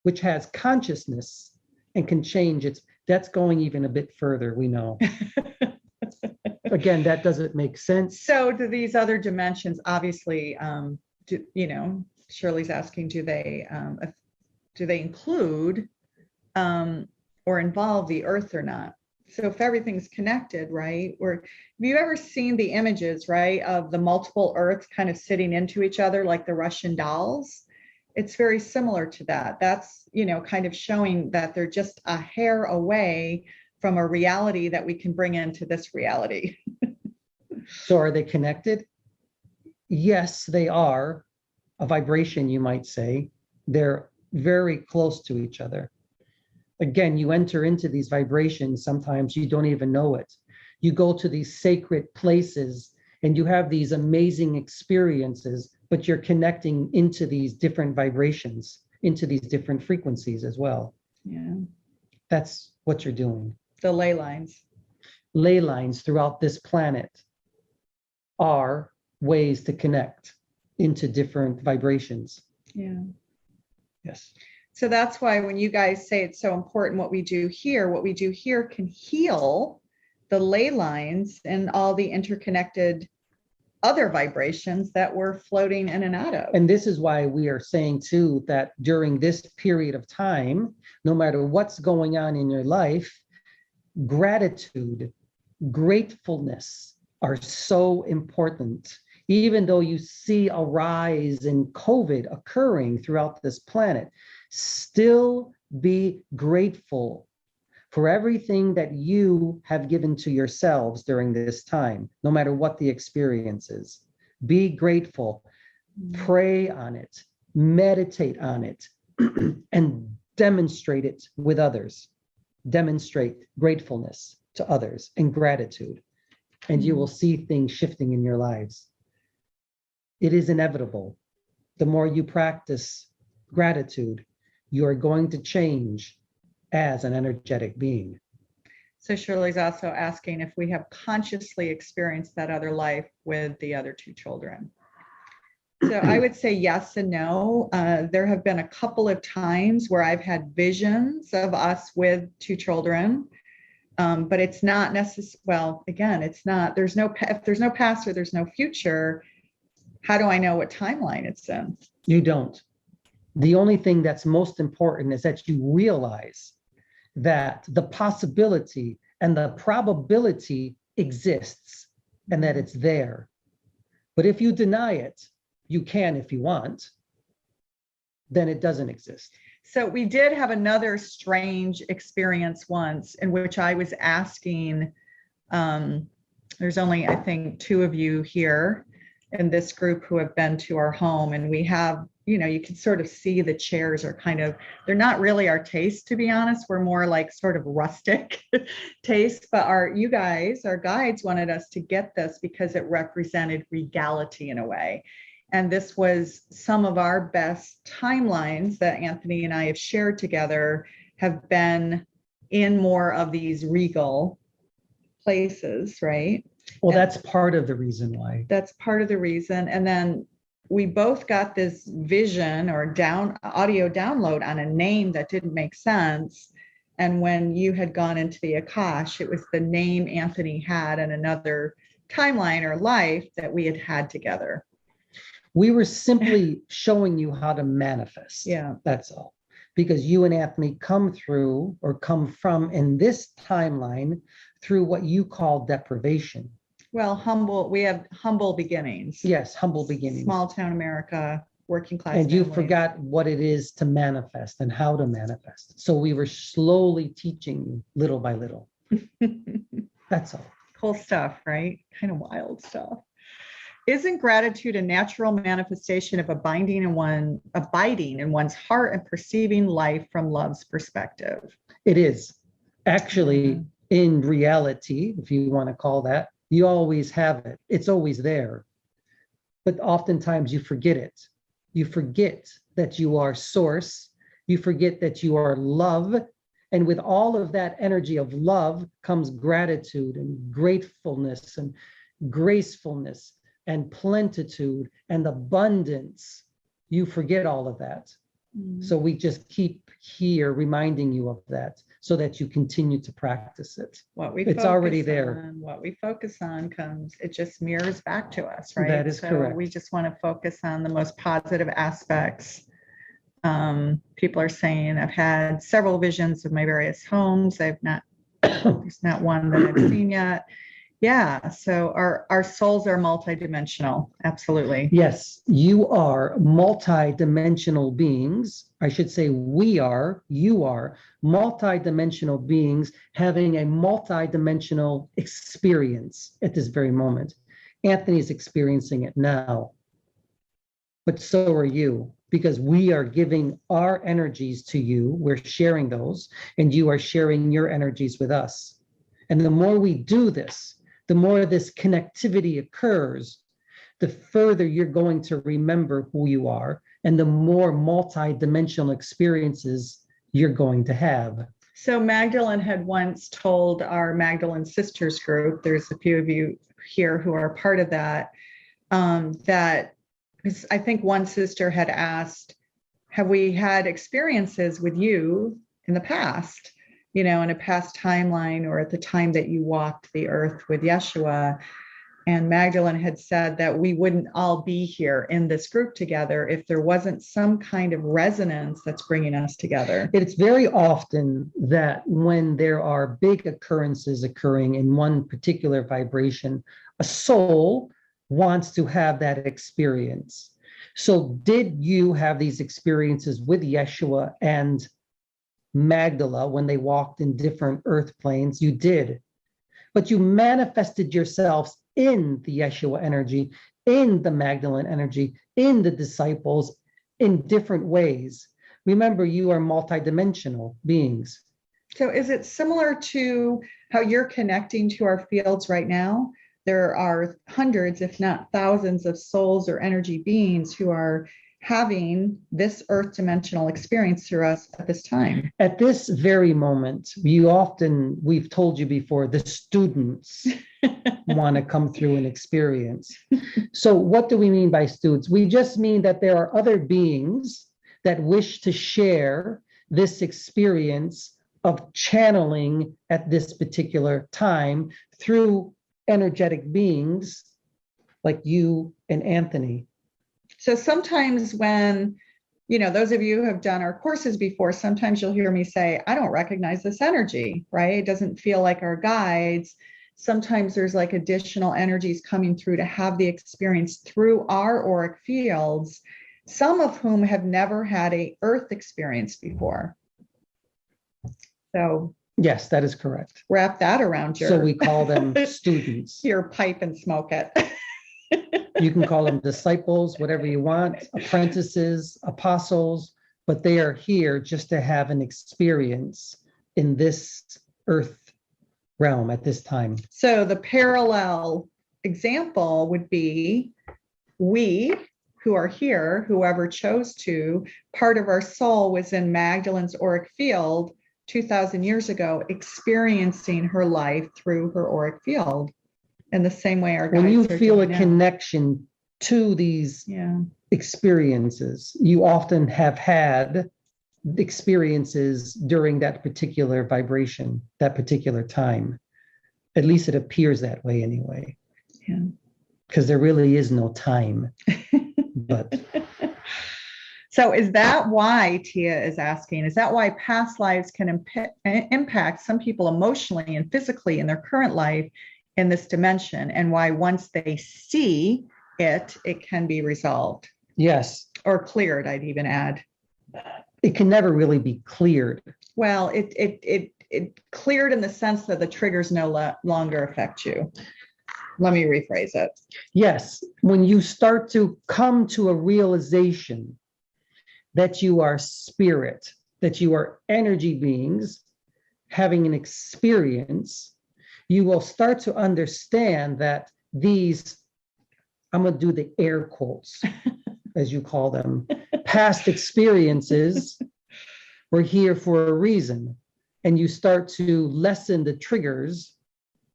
which has consciousness and can change its. That's going even a bit further, we know. Again, that doesn't make sense. So do these other dimensions, obviously, Shirley's asking, do they include or involve the Earth or not? So if everything's connected, right? Or have you ever seen the images, right, of the multiple Earths kind of sitting into each other like the Russian dolls? It's very similar to that. That's, kind of showing that they're just a hair away from a reality that we can bring into this reality. So are they connected? Yes, they are. A vibration, you might say. They're very close to each other. Again, you enter into these vibrations, sometimes you don't even know it. You go to these sacred places and you have these amazing experiences, but you're connecting into these different vibrations, into these different frequencies as well. Yeah. That's what you're doing. The ley lines. Ley lines throughout this planet are ways to connect into different vibrations. Yeah. Yes. So that's why when you guys say it's so important what we do here can heal the ley lines and all the interconnected other vibrations that we're floating in and out of. And this is why we are saying too, that during this period of time, no matter what's going on in your life, gratitude, gratefulness are so important. Even though you see a rise in COVID occurring throughout this planet, still be grateful for everything that you have given to yourselves during this time, no matter what the experience is. Be grateful, pray on it, meditate on it, and demonstrate it with others. Demonstrate gratefulness to others and gratitude, and you will see things shifting in your lives. It is inevitable. The more you practice gratitude, you are going to change as an energetic being. So Shirley's also asking if we have consciously experienced that other life with the other two children. So I would say yes and no. There have been a couple of times where I've had visions of us with two children, but it's not necessary. Well, again, it's not, if there's no past or there's no future, how do I know what timeline it's in? You don't. The only thing that's most important is that you realize that the possibility and the probability exists and that it's there. But if you deny it, you can if you want, then it doesn't exist. So we did have another strange experience once in which I was asking, there's only, I think, 2 of you here in this group who have been to our home, and we have, you can sort of see the chairs are they're not really our taste, to be honest. We're more like sort of rustic taste, but you guys, our guides, wanted us to get this because it represented regality in a way. And this was some of our best timelines that Anthony and I have shared together, have been in more of these regal places, right? Well, that's part of the reason why. That's part of the reason. And then we both got this vision or audio download on a name that didn't make sense. And when you had gone into the Akash, it was the name Anthony had in another timeline or life that we had together. We were simply showing you how to manifest. Yeah. That's all. Because you and Anthony come through or come from in this timeline through what you call deprivation. Well, we have humble beginnings. Yes, humble beginnings. Small town America, working class. And you families. forgot what it is to manifest and how to manifest. So we were slowly teaching you little by little. That's all. Cool stuff, right? Kind of wild stuff. Isn't gratitude a natural manifestation of abiding in one's heart and perceiving life from love's perspective? It is. Actually, in reality, if you want to call that, you always have it. It's always there. But oftentimes you forget it. You forget that you are source. You forget that you are love. And with all of that energy of love comes gratitude and gratefulness and gracefulness and plenitude and abundance. You forget all of that. So we just keep here reminding you of that so that you continue to practice it. It's already there. What we focus on it just mirrors back to us, right? That is correct. We just want to focus on the most positive aspects. People are saying, I've had several visions of my various homes. There's not one that I've seen yet. Yeah, so our souls are multidimensional. Absolutely. Yes, you are multidimensional beings. I should say you are multidimensional beings having a multidimensional experience at this very moment. Anthony's experiencing it now, but so are you, because we are giving our energies to you. We're sharing those, and you are sharing your energies with us. And the more we do this, the more this connectivity occurs, the further you're going to remember who you are, and the more multi-dimensional experiences you're going to have. So Magdalene had once told our Magdalene Sisters group, there's a few of you here who are part of that, that I think one sister had asked, have we had experiences with you in the past? In a past timeline or at the time that you walked the earth with Yeshua. And Magdalene had said that we wouldn't all be here in this group together if there wasn't some kind of resonance that's bringing us together. It's very often that when there are big occurrences occurring in one particular vibration, a soul wants to have that experience. So did you have these experiences with Yeshua and Magdala when they walked in different earth planes? You did. But you manifested yourselves in the Yeshua energy, in the Magdalene energy, in the disciples, in different ways. Remember, you are multidimensional beings. So is it similar to how you're connecting to our fields right now? There are hundreds, if not thousands, of souls or energy beings who are having this earth dimensional experience through us at this time. At this very moment, we've told you before, the students want to come through and experience. So what do we mean by students? We just mean that there are other beings that wish to share this experience of channeling at this particular time through energetic beings like you and Anthony. So sometimes when, those of you who have done our courses before, sometimes you'll hear me say, I don't recognize this energy, right? It doesn't feel like our guides. Sometimes there's like additional energies coming through to have the experience through our auric fields, some of whom have never had a earth experience before. So yes, that is correct. Wrap that around your... So we call them students. Your pipe and smoke it. You can call them disciples, whatever you want, apprentices, apostles, but they are here just to have an experience in this earth realm at this time. So the parallel example would be we who are here, whoever chose to, part of our soul was in Magdalene's auric field 2,000 years ago, experiencing her life through her auric field. In the same way our guides when you are feel a doing now. Connection to these experiences, you often have had experiences during that particular vibration, that particular time. At least it appears that way anyway. Yeah. Because there really is no time. But so is that why Tia is asking, is that why past lives can impact some people emotionally and physically in their current life in this dimension, and why once they see it, it can be resolved? Yes. Or cleared, I'd even add. It can never really be cleared. Well, it cleared in the sense that the triggers no longer affect you. Let me rephrase it. Yes. When you start to come to a realization that you are spirit, that you are energy beings having an experience, you will start to understand that these, I'm going to do the air quotes, as you call them, past experiences were here for a reason. And you start to lessen the triggers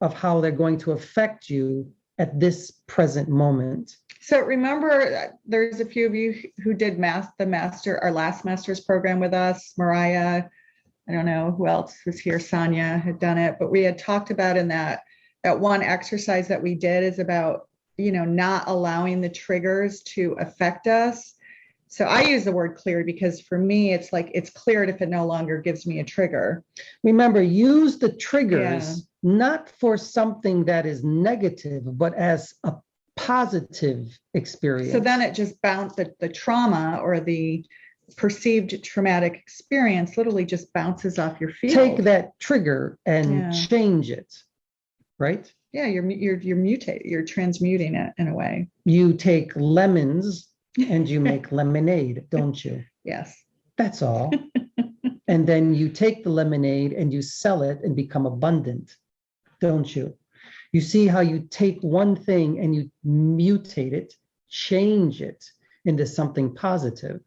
of how they're going to affect you at this present moment. So remember, there's a few of you who did our last master's program with us, Mariah. I don't know who else was here. Sonia had done it, but we had talked about in that one exercise that we did is about, not allowing the triggers to affect us. So I use the word cleared because for me, it's like it's cleared if it no longer gives me a trigger. Remember, use the triggers not for something that is negative, but as a positive experience. So then it just bounced the trauma or the perceived traumatic experience literally just bounces off your field. Take that trigger and change it, right? Yeah, you're transmuting it in a way. You take lemons and you make lemonade, don't you? Yes. That's all. And then you take the lemonade and you sell it and become abundant, don't you? You see how you take one thing and you mutate it, change it into something positive.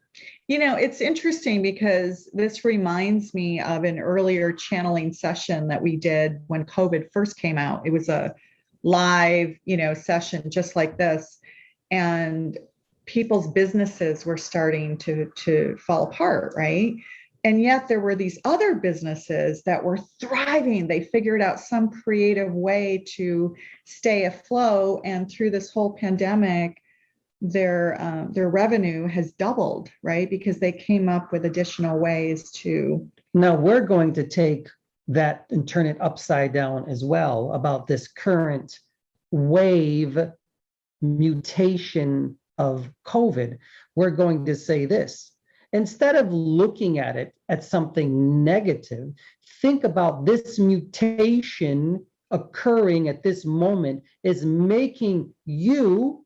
It's interesting because this reminds me of an earlier channeling session that we did when COVID first came out. It was a live, session just like this. And people's businesses were starting to fall apart, right? And yet there were these other businesses that were thriving. They figured out some creative way to stay afloat. And through this whole pandemic, their revenue has doubled, right? Because they came up with additional ways to. Now we're going to take that and turn it upside down as well about this current wave mutation of COVID. We're going to say this. Instead of looking at it as something negative, think about this mutation occurring at this moment is making you,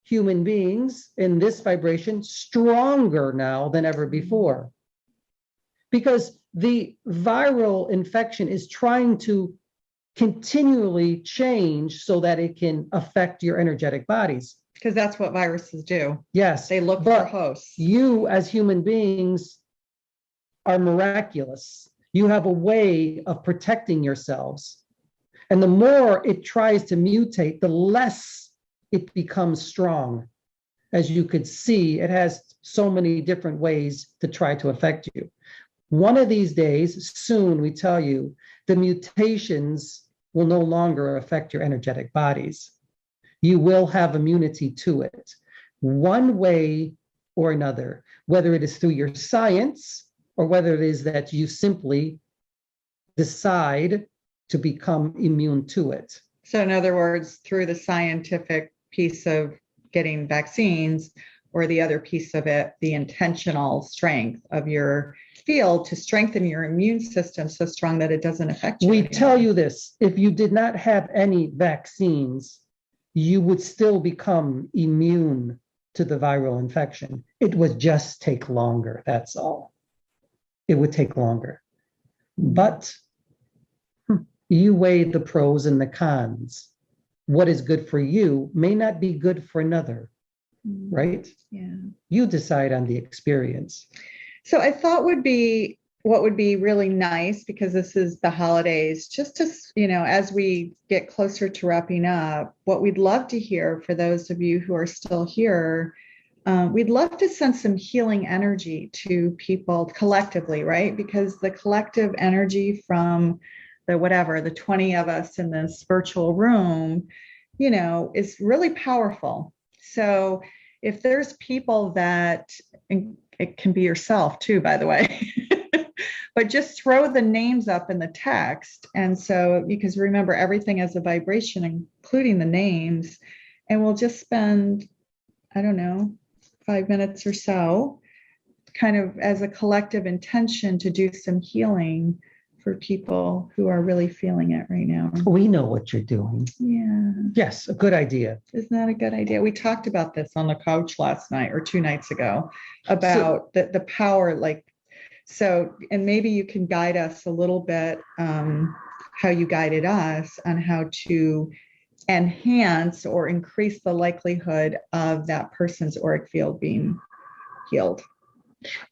human beings in this vibration, stronger now than ever before. Because the viral infection is trying to continually change so that it can affect your energetic bodies. Because that's what viruses do. Yes. They look for hosts. You as human beings are miraculous. You have a way of protecting yourselves. And the more it tries to mutate, the less it becomes strong. As you could see, it has so many different ways to try to affect you. One of these days, soon, we tell you, the mutations will no longer affect your energetic bodies. You will have immunity to it, one way or another, whether it is through your science or whether it is that you simply decide to become immune to it. So in other words, through the scientific piece of getting vaccines, or the other piece of it, the intentional strength of your field to strengthen your immune system so strong that it doesn't affect you. We anymore. tell you this, if you did not have any vaccines, you would still become immune to the viral infection. It would just take longer, that's all. It would take longer. But you weigh the pros and the cons. What is good for you may not be good for another, right? Yeah. You decide on the experience. So I thought what would be really nice, because this is the holidays, just to, as we get closer to wrapping up, what we'd love to hear for those of you who are still here, we'd love to send some healing energy to people collectively, right? Because the collective energy from the 20 of us in this virtual room, is really powerful. So if there's people that, and it can be yourself too, by the way, but just throw the names up in the text. And so, because remember, everything has a vibration, including the names, and we'll just spend, 5 minutes or so, kind of as a collective intention to do some healing for people who are really feeling it right now. We know what you're doing. Yeah. Yes, a good idea. Isn't that a good idea? We talked about this on the couch last night or 2 nights ago about the power, and maybe you can guide us a little bit, how you guided us on how to enhance or increase the likelihood of that person's auric field being healed.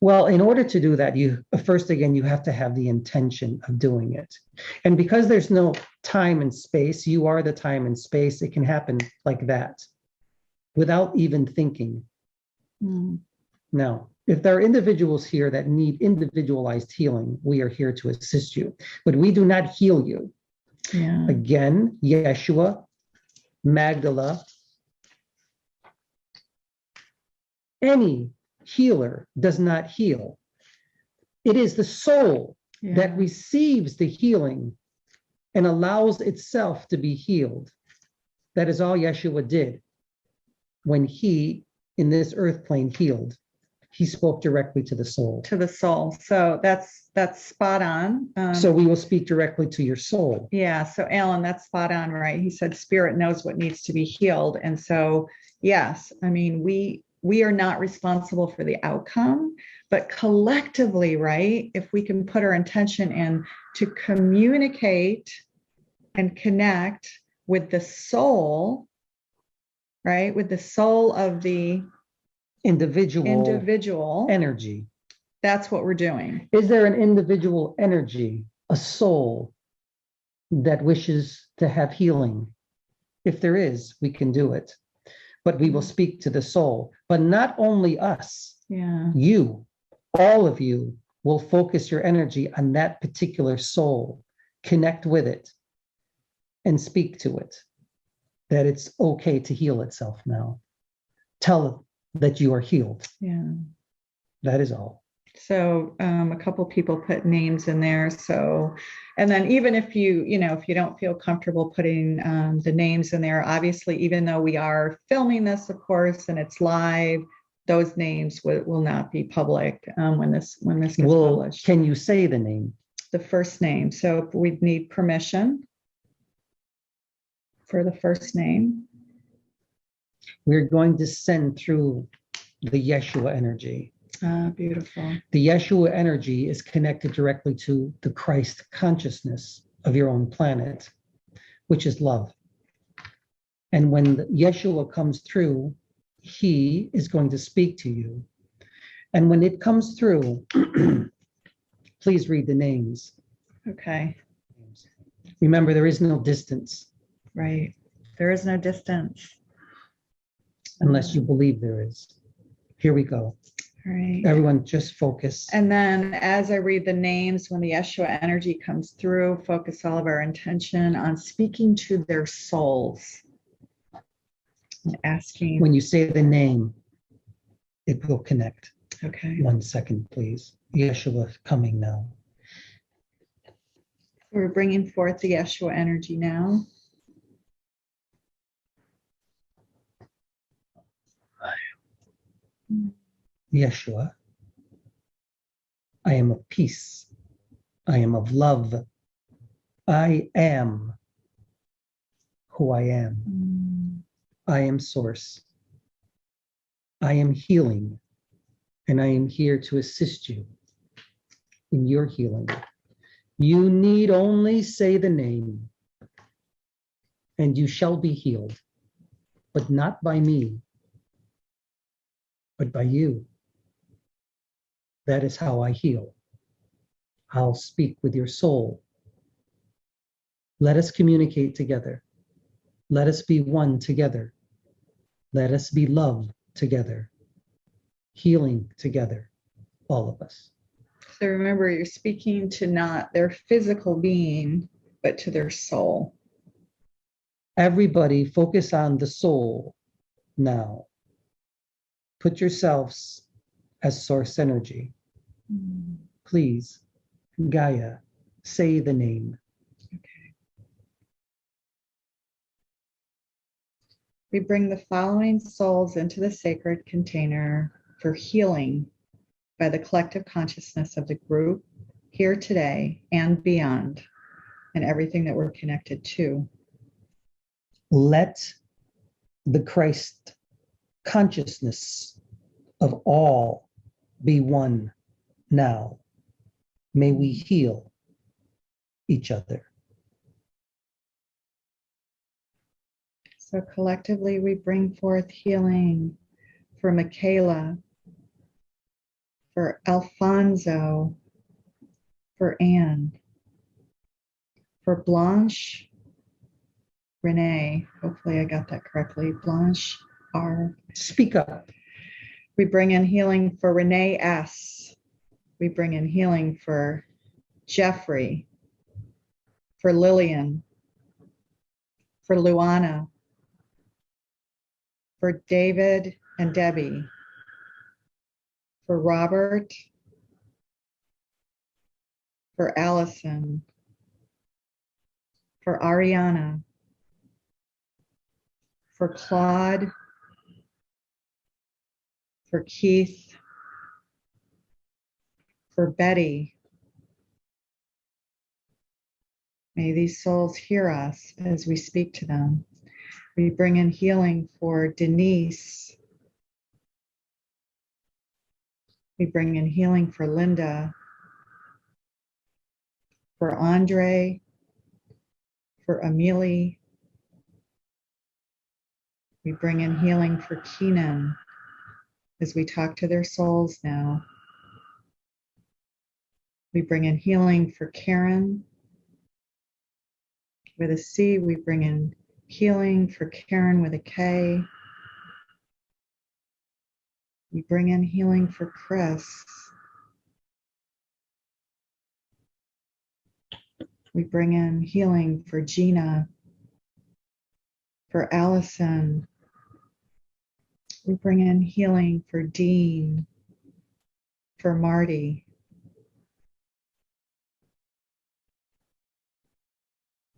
Well, in order to do that, you have to have the intention of doing it. And because there's no time and space, you are the time and space, it can happen like that without even thinking. Now, if there are individuals here that need individualized healing, we are here to assist you, but we do not heal you. Yeah. Again, Yeshua, Magdala, any healer does not heal. It is the soul that receives the healing and allows itself to be healed. That is all Yeshua did when he, in this earth plane, healed. He spoke directly to the soul. To the soul. So that's spot on. So we will speak directly to your soul. Yeah. So Alan, that's spot on, right? He said spirit knows what needs to be healed. And so, yes, we are not responsible for the outcome, but collectively, right? If we can put our intention in to communicate and connect with the soul, right? With the soul of the individual energy. That's what we're doing. Is there an individual energy, a soul that wishes to have healing? If there is, we can do it. But we will speak to the soul. But not only us, Yeah. you, all of you will focus your energy on that particular soul, connect with it, and speak to it that it's okay to heal itself now. Tell it that you are healed. Yeah. That is all. So a couple people put names in there. So, and then even if you don't feel comfortable putting the names in there, obviously, even though we are filming this, of course, and it's live, those names will not be public when this gets published. Can you say the name? The first name. So we'd need permission for the first name. We're going to send through the Yeshua energy. Beautiful. The Yeshua energy is connected directly to the Christ consciousness of your own planet, which is love. And when Yeshua comes through, he is going to speak to you. And when it comes through, please read the names. Okay. Remember, there is no distance. Right. There is no distance. Unless you believe there is. Here we go. All right. Everyone just focus. And then as I read the names, when the Yeshua energy comes through, focus all of our intention on speaking to their souls. And asking. When you say the name, it will connect. Okay. 1 second, please. Yeshua coming now. We're bringing forth the Yeshua energy now. Yeshua, I am of peace. I am of love. I am who I am. I am source. I am healing, and I am here to assist you in your healing. You need only say the name, and you shall be healed, but not by me, but by you. That is how I heal. I'll speak with your soul. Let us communicate together. Let us be one together. Let us be love together. Healing together, all of us. So remember, you're speaking to not their physical being, but to their soul. Everybody focus on the soul now. Put yourselves as source energy. Please, Gaia, say the name. Okay. We bring the following souls into the sacred container for healing by the collective consciousness of the group here today and beyond, and everything that we're connected to. Let the Christ consciousness of all be one now. May we heal each other. So collectively, we bring forth healing for Michaela, for Alfonso, for Anne, for Blanche, Renee, hopefully I got that correctly, Blanche R. Speak up. We bring in healing for Renee S. We bring in healing for Jeffrey, for Lillian, for Luana, for David and Debbie, for Robert, for Allison, for Ariana, for Claude, for Keith, for Betty. May these souls hear us as we speak to them. We bring in healing for Denise. We bring in healing for Linda, for Andre, for Amelie. We bring in healing for Keenan as we talk to their souls now. We bring in healing for Karen. With a C, we bring in healing for Karen with a K. We bring in healing for Chris. We bring in healing for Gina, for Allison. We bring in healing for Dean, for Marty.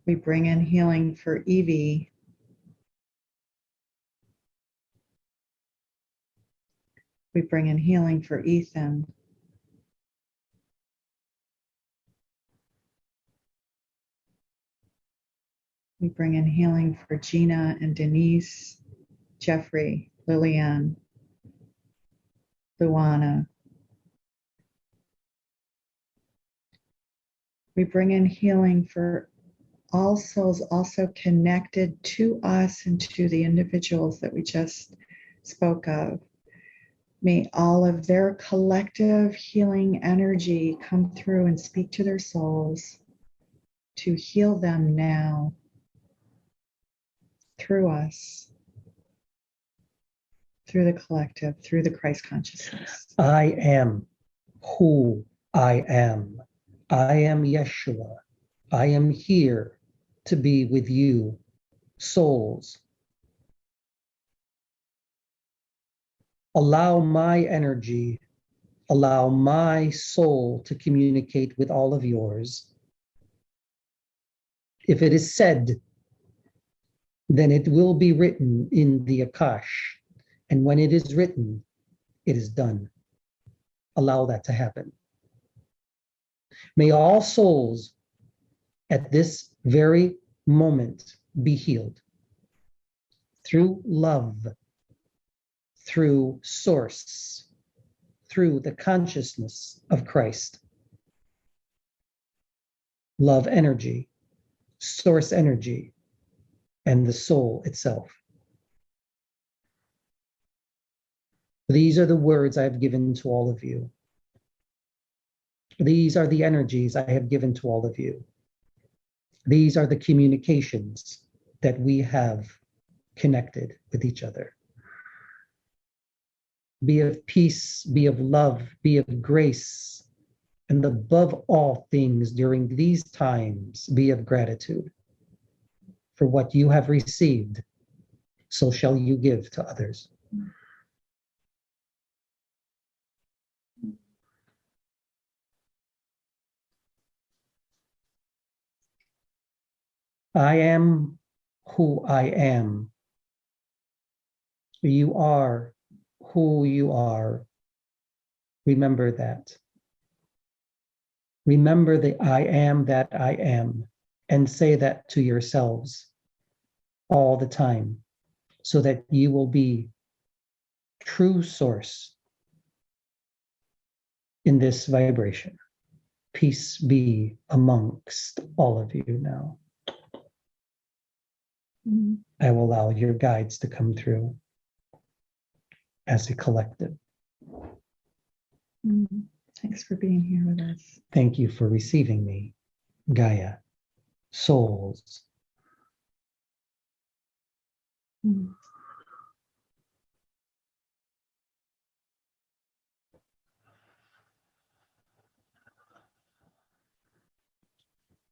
We bring in healing for Evie. We bring in healing for Ethan. We bring in healing for Gina and Denise, Jeffrey, Lillian, Luana. We bring in healing for all souls also connected to us and to the individuals that we just spoke of. May all of their collective healing energy come through and speak to their souls to heal them now through us, through the collective, through the Christ consciousness. I am who I am. I am Yeshua. I am here to be with you, souls. Allow my energy, allow my soul to communicate with all of yours. If it is said, then it will be written in the Akash. And when it is written, it is done. Allow that to happen. May all souls at this very moment be healed through love, through source, through the consciousness of Christ. Love energy, source energy, and the soul itself. These are the words I have given to all of you. These are the energies I have given to all of you. These are the communications that we have connected with each other. Be of peace, be of love, be of grace, and above all things during these times, be of gratitude. For what you have received, so shall you give to others. I am who I am. You are who you are. Remember that. Remember the I am that I am, and say that to yourselves all the time, so that you will be true source in this vibration. Peace be amongst all of you now. I will allow your guides to come through as a collective. Thanks for being here with us. Thank you for receiving me, Gaia, souls.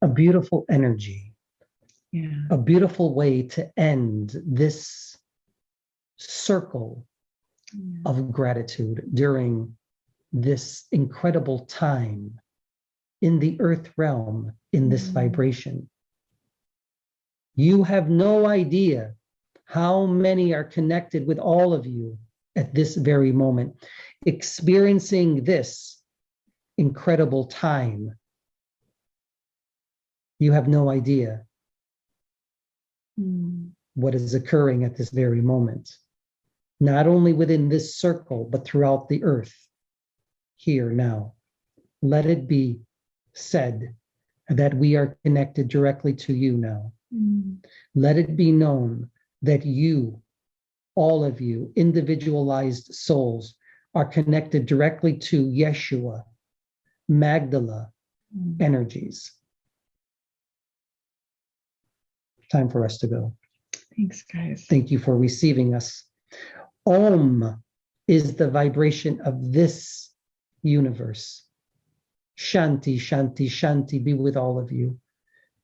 A beautiful energy. Yeah. A beautiful way to end this circle of gratitude during this incredible time in the earth realm, in this vibration. You have no idea how many are connected with all of you at this very moment, experiencing this incredible time. You have no idea what is occurring at this very moment, not only within this circle, but throughout the earth, here now. Let it be said that we are connected directly to you now. Let it be known that you, all of you, individualized souls, are connected directly to Yeshua, Magdala energies. Time for us to go. Thanks, guys. Thank you for receiving us. Om is the vibration of this universe. Shanti, Shanti, Shanti be with all of you.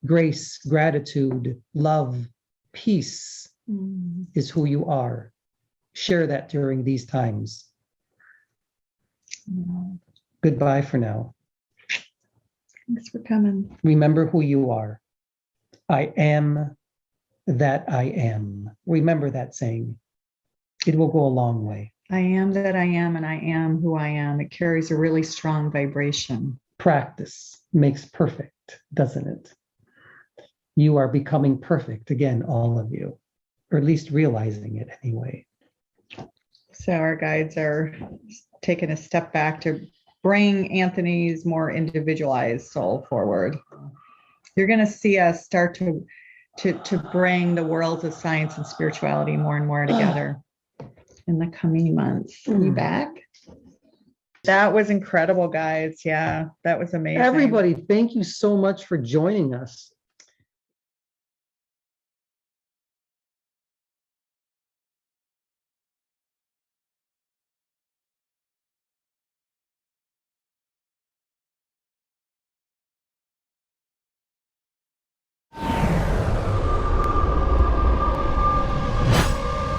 Grace, gratitude, love, peace is who you are. Share that during these times. Goodbye for now. Thanks for coming. Remember who you are. I am that I am. Remember that saying. It will go a long way. I am that I am, and I am who I am. It carries a really strong vibration. Practice makes perfect, doesn't it? You are becoming perfect, again, all of you, or at least realizing it anyway. So our guides are taking a step back to bring Anthony's more individualized soul forward. You're going to see us start to bring the worlds of science and spirituality more and more together in the coming months. You back? That was incredible, guys. Yeah, that was amazing. Everybody, thank you so much for joining us.